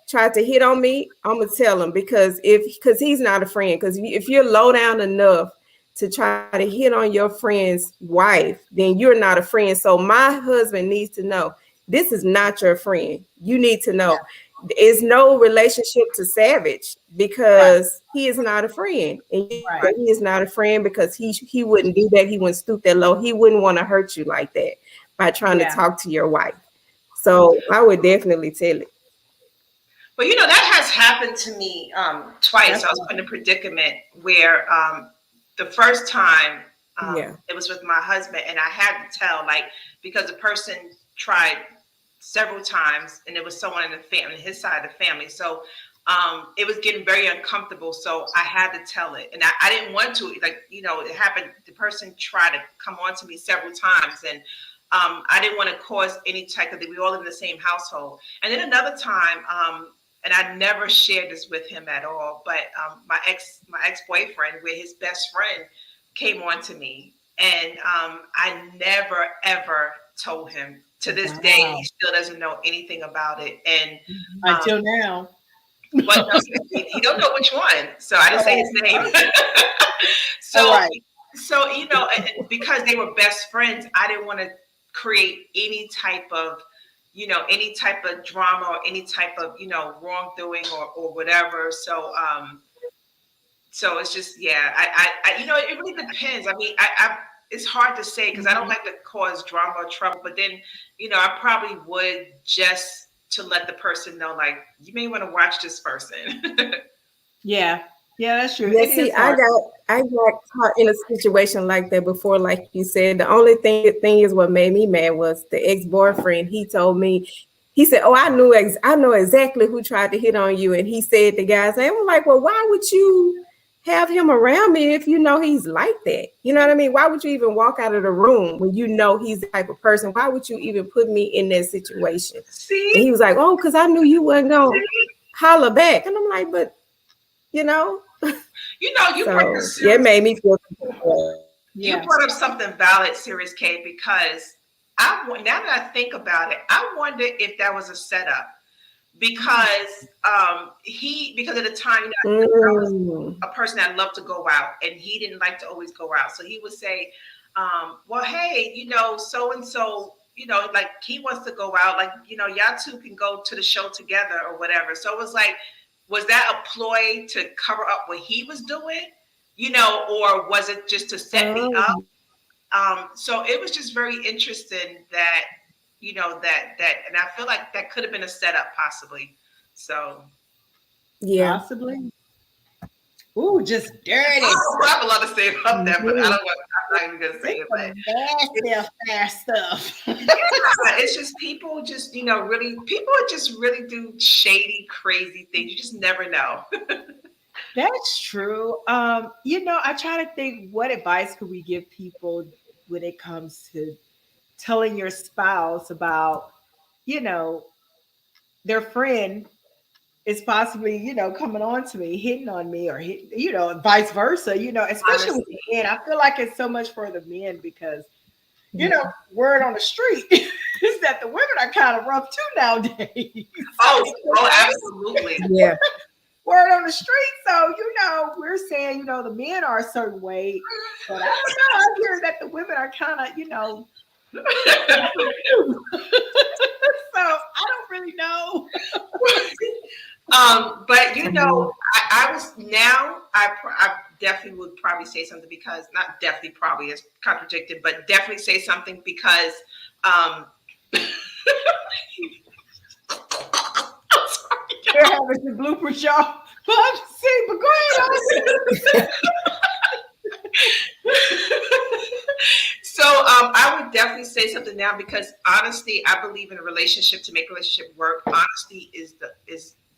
tried to hit on me, I'm gonna tell him because he's not a friend. Because if you're low down enough to try to hit on your friend's wife, then you're not a friend. So my husband needs to know this is not your friend. You need to know. Is no relationship to Savage Right. because he is not a friend, and Right. he is not a friend because he wouldn't do that. He wouldn't stoop that low. He wouldn't want to hurt you like that by trying to Yeah. talk to your wife. So I would definitely tell it. But that has happened to me twice. I was Definitely. put in a predicament where the first time Yeah. it was with my husband, and I had to tell, like, because the person tried several times, and there was someone in the family, his side of the family. So it was getting very uncomfortable. So I had to tell it, and I didn't want to. Like, it happened. The person tried to come on to me several times, and I didn't want to cause any type of. We all live in the same household, and then another time. And I never shared this with him at all. But my ex boyfriend, where his best friend came on to me, and I never ever told him. To this day, Wow. he still doesn't know anything about it. And Until now. but no, he don't know which one. So I didn't say his name. All so right. so because they were best friends, I didn't want to create any type of drama or any type of wrongdoing or whatever. So it's just, yeah, I it really depends. I mean, it's hard to say because I don't like to cause drama or trouble. But then, I probably would just to let the person know, like, you may want to watch this person. Yeah. Yeah, that's true. Yeah, It see, is hard. I got caught in a situation like that before, like you said. The only thing is what made me mad was the ex-boyfriend. He told me, he said, "Oh, I know exactly who tried to hit on you." And he said the guy's name. I'm like, "Well, why would you have him around me if you know he's like that? You know what I mean? Why would you even walk out of the room when you know he's the type of person? Why would you even put me in that situation?" See, And he was like, "Oh, because I knew you wasn't gonna holler back." And I'm like, "But you know." you brought up So it made me feel you Yeah. brought up something valid, Serious K, because now that I think about it, I wonder if that was a setup because because at the time, I was a person that loved to go out and he didn't like to always go out. So he would say, well, hey, so and so, like he wants to go out, like, y'all two can go to the show together or whatever. So it was like, was that a ploy to cover up what he was doing, or was it just to set me up? So it was just very interesting that, and I feel like that could have been a setup possibly. So yeah. Possibly. Ooh, just dirty. I have a lot to say about that, but I'm not even gonna say it. But Fast stuff. it's just people just, people just really do shady, crazy things. You just never know. That's true. I try to think what advice could we give people when it comes to telling your spouse about, you know, their friend is possibly, coming on to me, hitting on me, or vice versa, especially with Honestly. the men. I feel like it's so much for the men because, word on the street is that the women are kind of rough too nowadays. Oh, absolutely. Yeah. Word on the street. So, we're saying, the men are a certain way, but I don't know. I hear that the women are kind of, so I don't really know. But I definitely would probably say something because not definitely probably is contradicted, but definitely say something because They're having the bloopers, y'all. But I'm just saying, but go ahead. So I would definitely say something now because honestly, I believe in a relationship to make a relationship work. Honesty is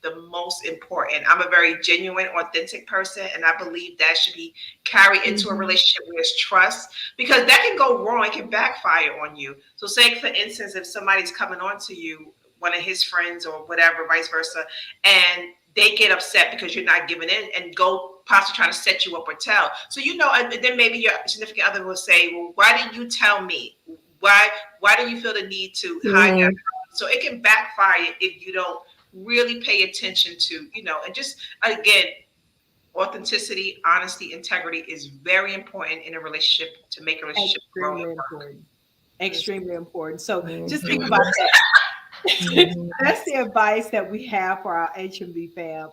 the most important. I'm a very genuine, authentic person, and I believe that should be carried into a relationship where there's trust because that can go wrong. It can backfire on you. So say, for instance, if somebody's coming on to you, one of his friends or whatever, vice versa, and they get upset because you're not giving in and go possibly trying to set you up or tell. So, and then maybe your significant other will say, well, why didn't you tell me? Why do you feel the need to hide that? So it can backfire if you don't really pay attention to, and just, again, authenticity, honesty, integrity is very important in a relationship to make a relationship grow. Extremely important. Extremely important. So just think about that. That's the advice that we have for our HMB fam.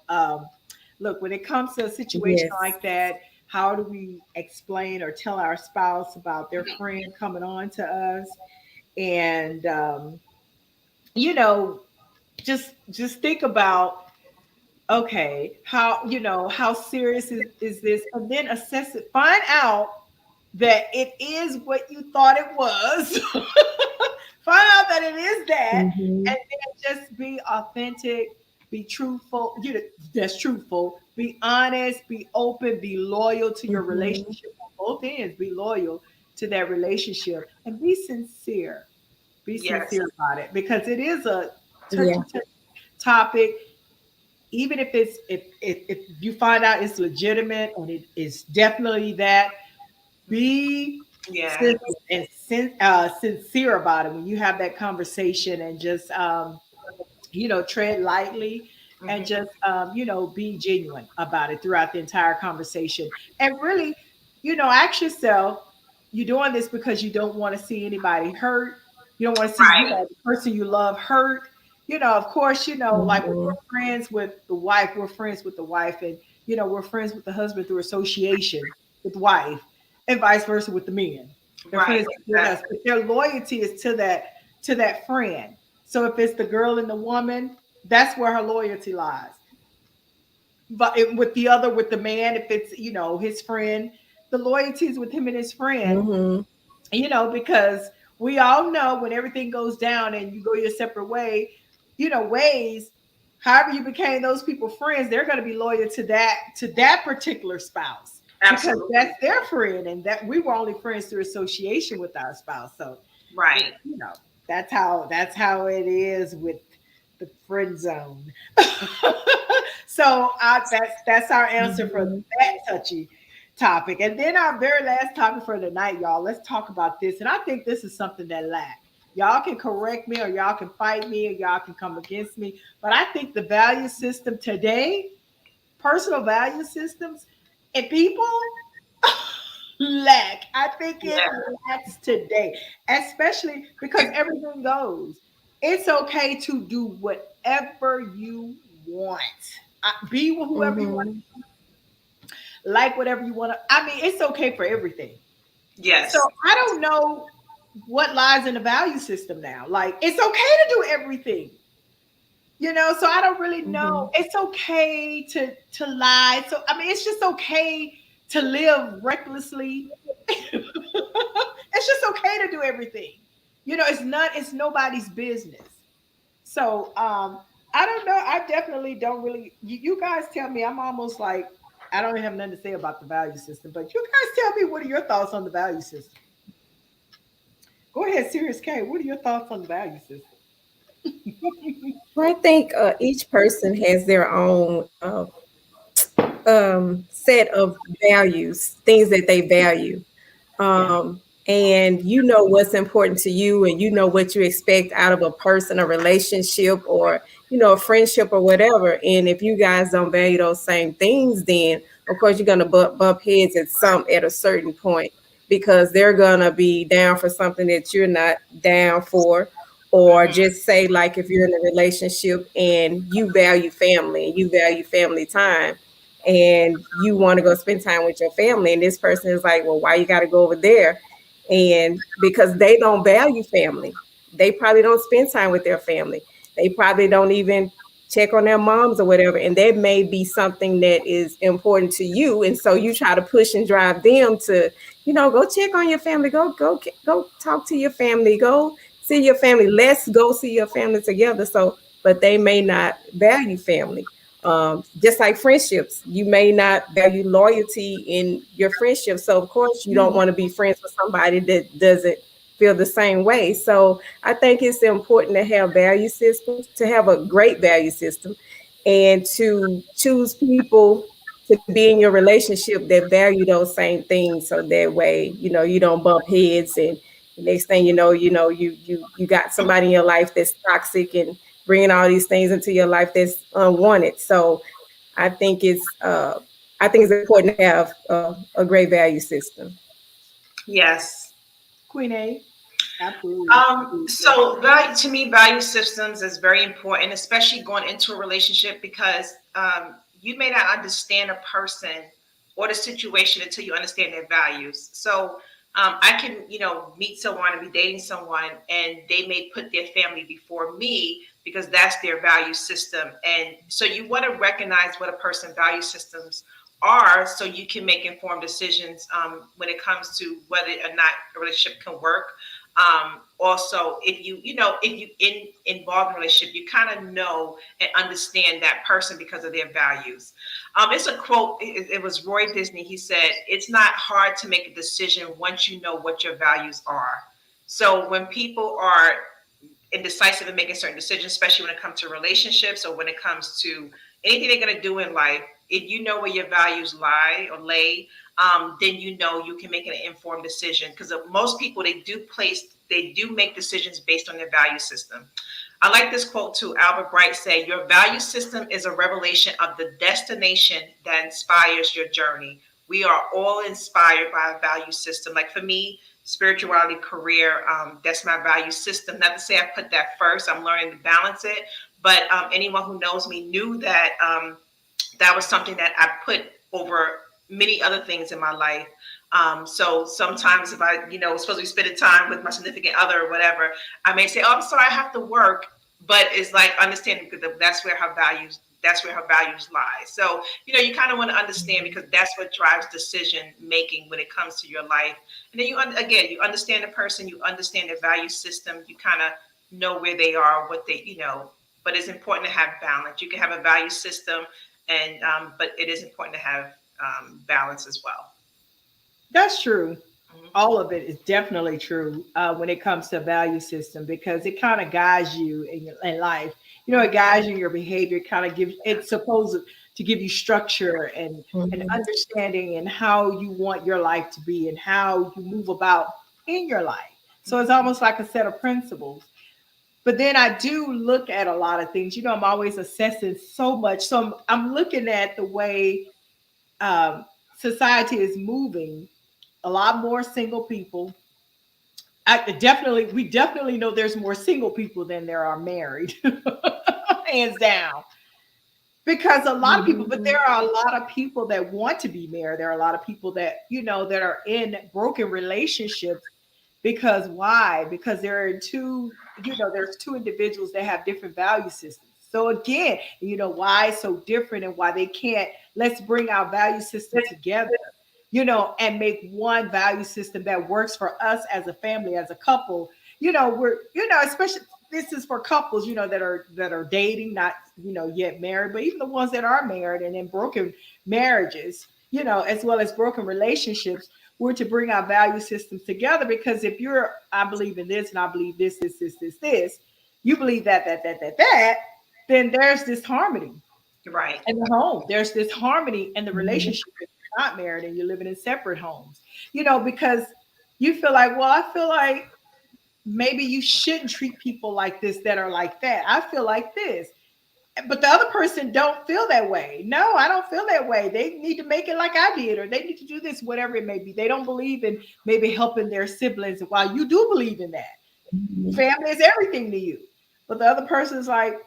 Look, when it comes to a situation like that, how do we explain or tell our spouse about their friend coming on to us? And just think about, okay, how serious is this? And then assess it, find out that it is what you thought it was. Find out that it is that, and then just be authentic, be truthful. That's truthful. Be honest, be open, be loyal to your relationship on both ends. Be loyal to that relationship and be sincere. Be sincere about it because it is a touchy topic. Even if if you find out it's legitimate and it is definitely that, be sincere about it when you have that conversation and just tread lightly and just be genuine about it throughout the entire conversation and really ask yourself, you're doing this because you don't want to see anybody hurt, you don't want to see the person you love hurt. Of course, like when we're friends with the wife, we're friends with the wife, and we're friends with the husband through association with the wife, and vice versa with the men. Their friend Right. is with us, but their loyalty is to that friend. So if it's the girl and the woman, that's where her loyalty lies. But with the other, with the man, if it's his friend, the loyalty is with him and his friend. Mm-hmm. Because we all know when everything goes down and you go your separate ways. However, you became those people friends, they're going to be loyal to that particular spouse because Absolutely. that's their friend, and that we were only friends through association with our spouse. So Right. that's how it is with the friend zone. So that's our answer for Mm-hmm. that touchy topic. And then our very last topic for the night, y'all. Let's talk about this. And I think this is something that lack. Y'all can correct me, or y'all can fight me, or y'all can come against me. But I think the value system today, personal value systems, and people lack. I think it Yeah. lacks today, especially because everything goes. It's okay to do whatever you want. Be with whoever you want, Mm-hmm. like whatever you want to. I mean, it's okay for everything. So Yes. I don't know what lies in the value system now. Like it's okay to do everything. So I don't really Mm-hmm. know. It's okay to lie. So I mean, it's just okay to live recklessly. It's just okay to do everything. It's nobody's business. So I don't know. I definitely don't really you guys tell me. I'm almost like I don't have nothing to say about the value system, but you guys tell me, what are your thoughts on the value system? Go ahead, Serious K. What are your thoughts on the value system? Well, I think each person has their own set of values, things that they value. Yeah. And you know what's important to you, and you know what you expect out of a person, a relationship, or a friendship or whatever. And if you guys don't value those same things, then of course you're gonna bump heads at a certain point, because they're gonna be down for something that you're not down for. Or Hmm. just say, like, if you're in a relationship and you value family and you value family time, and you want to go spend time with your family, and this person is like, well, why you got to go over there? And because they don't value family, they probably don't spend time with their family, they probably don't even check on their moms or whatever, and that may be something that is important to you, and so you try to push and drive them to go check on your family, go talk to your family, go see your family, let's go see your family together. So but they may not value family. Just like friendships, you may not value loyalty in your friendship. So, of course, you don't Mhm. want to be friends with somebody that doesn't feel the same way. So, I think it's important to have value systems, to have a great value system, and to choose people to be in your relationship that value those same things. So that way, you don't bump heads, and the next thing you got somebody in your life that's toxic and bringing all these things into your life that's unwanted. So I think it's important to have a great value system. Yes. Queen A. Absolutely. So value, to me, value systems is very important, especially going into a relationship, because you may not understand a person or the situation until you understand their values. So I can, meet someone and be dating someone, and they may put their family before me because that's their value system. And so you want to recognize what a person's value systems are, so you can make informed decisions when it comes to whether or not a relationship can work. Also, if you involved in a relationship, you kind of know and understand that person because of their values. It's a quote. It was Roy Disney. He said, "It's not hard to make a decision once you know what your values are." So when people are indecisive in making certain decisions, especially when it comes to relationships or when it comes to anything they're going to do in life, if you know where your values lie or lay, then you can make an informed decision. Because most people, they do make decisions based on their value system. I like this quote too. Albert Bright said, "Your value system is a revelation of the destination that inspires your journey." We are all inspired by a value system. Like for me, spirituality, career, that's my value system. Not to say I put that first. I'm learning to balance it. But anyone who knows me knew that that was something that I put over many other things in my life. So sometimes if I, supposed to be spending time with my significant other or whatever, I may say, "Oh, I'm sorry, I have to work," but it's like understanding that that's where her values lie. So, you kind of want to understand because that's what drives decision making when it comes to your life. And then again, you understand the person, you understand their value system, you kind of know where they are, what they, but it's important to have balance. You can have a value system and, but it is important to have balance as well. That's true. Mhm. All of it is definitely true when it comes to value system because it kind of guides you in life. It Mhm. guides you in your behavior. It kind of gives it's supposed to give you structure and Mhm. understanding and how you want your life to be and how you move about in your life. So it's Mhm. almost like a set of principles. But then I do look at a lot of things. I'm always assessing so much. So I'm looking at the way um, society is moving. A lot more single people. We definitely know there's more single people than there are married, hands down. Because a lot of people, but there Mhm. are a lot of people that want to be married. There are a lot of people that that are in broken relationships. Because why? Because there are there's two individuals that have different value systems. So again, why it's so different and why they can't. Let's bring our value system together, and make one value system that works for us as a family, as a couple. Especially this is for couples, that are dating, not yet married, but even the ones that are married and in broken marriages, as well as broken relationships. We're to bring our value systems together because if I believe in this and I believe this, you believe that, then there's this harmony Right. in the home. There's this harmony in the Mhm. relationship if you're not married and you're living in separate homes. Because you feel like, well, I feel like maybe you shouldn't treat people like this that are like that. I feel like this. But the other person don't feel that way. No, I don't feel that way. They need to make it like I did, or they need to do this, whatever it may be. They don't believe in maybe helping their siblings while you do believe in that. Mhm. Family is everything to you. But the other person's like,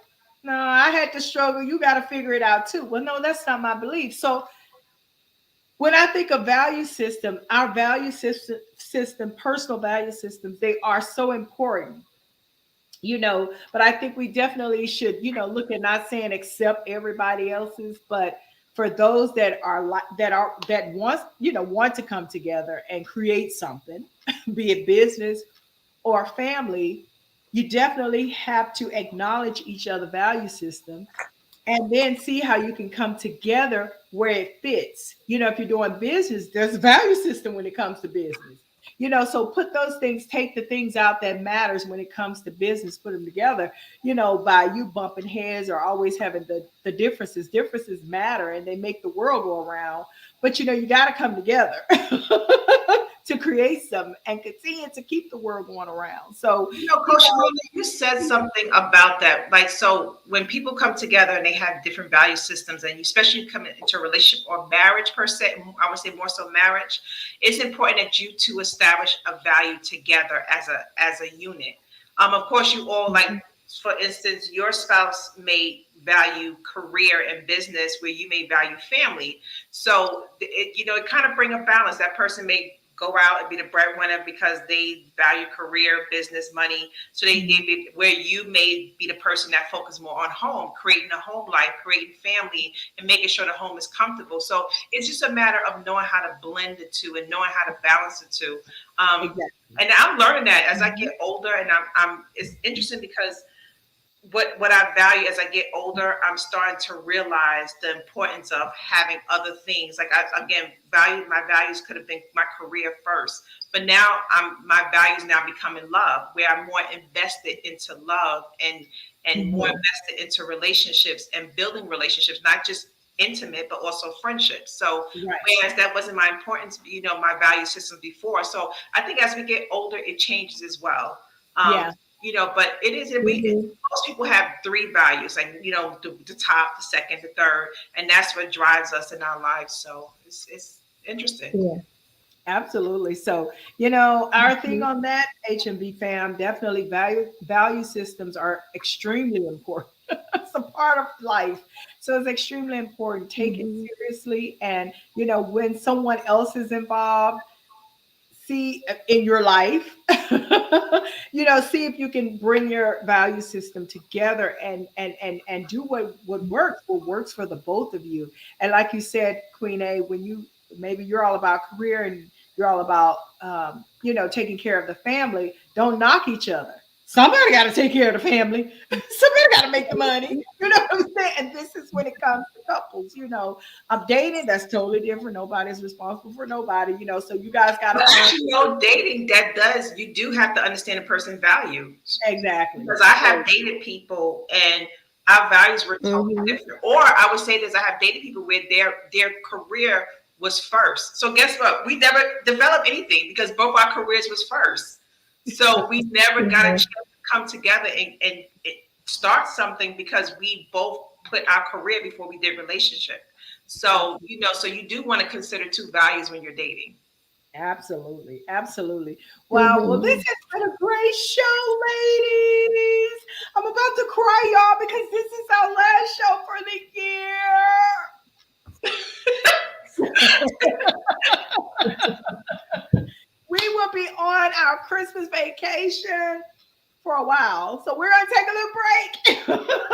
no, I had to struggle. You got to figure it out too. Well, no, that's not my belief. So when I think of value system, our value system, personal value systems, they are so important. But I think we definitely should, look at not saying accept everybody else's, but for those that are like that want to come together and create something, be it business or family, you definitely have to acknowledge each other value system and then see how you can come together where it fits. If you're doing business, there's a value system when it comes to business. So put those things, take the things out that matters when it comes to business, put them together, by you bumping heads or always having the differences. Differences matter and they make the world go around. But you got to come together to create something and continue to keep the world going around. So, you Coach Shamona, you said something about that. Like, so when people come together and they have different value systems, and you especially come into a relationship or marriage per se, I would say more so marriage, it's important that you two establish a value together as a unit. Of course, you all like, for instance, your spouse may value career and business where you may value family. So it kind of bring a balance. That person may go out and be the breadwinner because they value career, business, money. So they be where you may be the person that focus more on home, creating a home life, creating family, and making sure the home is comfortable. So it's just a matter of knowing how to blend the two and knowing how to balance the two. exactly. And I'm learning that as I get older, and I'm it's interesting because what I value as I get older, I'm starting to realize the importance of having other things. Like I again value my values could have been my career first, but now my values now becoming love, where I'm more invested into love and more Mhm. invested into relationships and building relationships, not just intimate but also friendships. So Right. whereas that wasn't my importance, my value system before. So I think as we get older, it changes as well. Um, Yeah. but it is Mhm. most people have three values, like the top, the second, the third, and that's what drives us in our lives. So it's interesting. Yeah. Absolutely. So, our thing Mhm. on that, HMB fam, definitely value systems are extremely important. It's a part of life. So it's extremely important. Take it Mhm. seriously. And, when someone else is involved, see in your life. See if you can bring your value system together and do what works for the both of you. And like you said, Queen A, when maybe you're all about career and you're all about taking care of the family, don't knock each other. Somebody got to take care of the family. Somebody got to make the money. You know what I'm saying? And this is when it comes to couples. I'm dating. That's totally different. Nobody's responsible for nobody. So you guys got to. Actually, dating you do have to understand a person's values. Exactly. Because I have dated people and our values were totally different. Or I would say this: I have dated people where their career was first. So guess what? We never developed anything because both our careers was first. So we never got a chance to come together and start something because we both put our career before we did relationship. So, so you do want to consider two values when you're dating. Absolutely. Absolutely. Wow. Well, this has been a great show, ladies. I'm about to cry, y'all, because this is our last show for the year. We will be on our Christmas vacation for a while. So we're going to take a little break.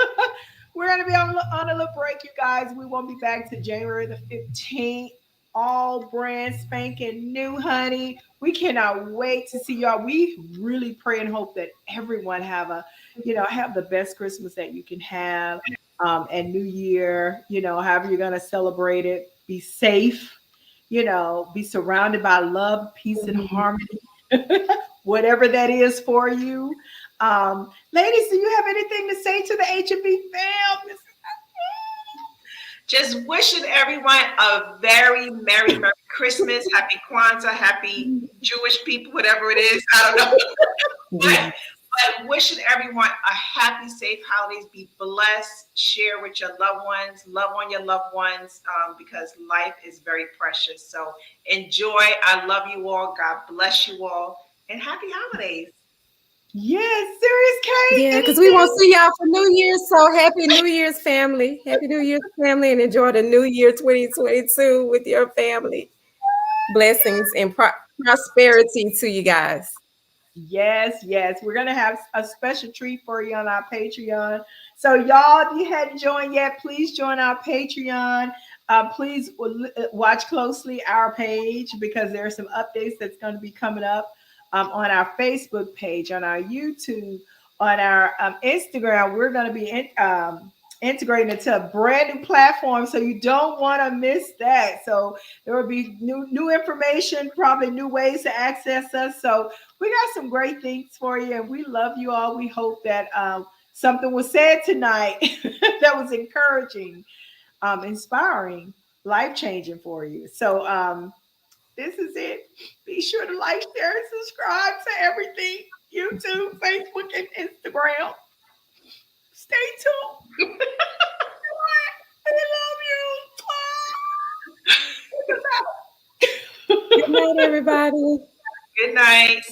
We're going to be on a little break, you guys. We won't be back to January the 15th. All brand spanking new, honey. We cannot wait to see y'all. We really pray and hope that everyone have the best Christmas that you can have. And New Year, however you're going to celebrate it. Be safe, be surrounded by love, peace, and harmony. Whatever that is for you. Ladies, do you have anything to say to the H&B fam? Just wishing everyone a very Merry Christmas, Happy Kwanzaa, Happy Jewish people, whatever it is. I don't know. but wishing everyone a happy, safe holidays. Be blessed. Share with your loved ones. Love on your loved ones because life is very precious. So enjoy. I love you all. God bless you all. And happy holidays. Yes, serious Kate. Yeah, because we won't see y'all for New Year's. So happy New Year's, family. Happy New Year's, family, and enjoy the New Year 2022 with your family. Blessings and prosperity to you guys. Yes. We're going to have a special treat for you on our Patreon. So y'all, if you hadn't joined yet, please join our Patreon. Please watch closely our page because there are some updates that's going to be coming up. On our Facebook page, on our YouTube, on our Instagram. We're going to be integrating into a brand new platform, so you don't want to miss that. So there will be new information, probably new ways to access us. So we got some great things for you, and we love you all. We hope that something was said tonight that was encouraging, inspiring, life-changing for you. So this is it. Be sure to like, share, and subscribe to everything. YouTube, Facebook, and Instagram. Stay tuned. We love you. Good night, everybody. Good night.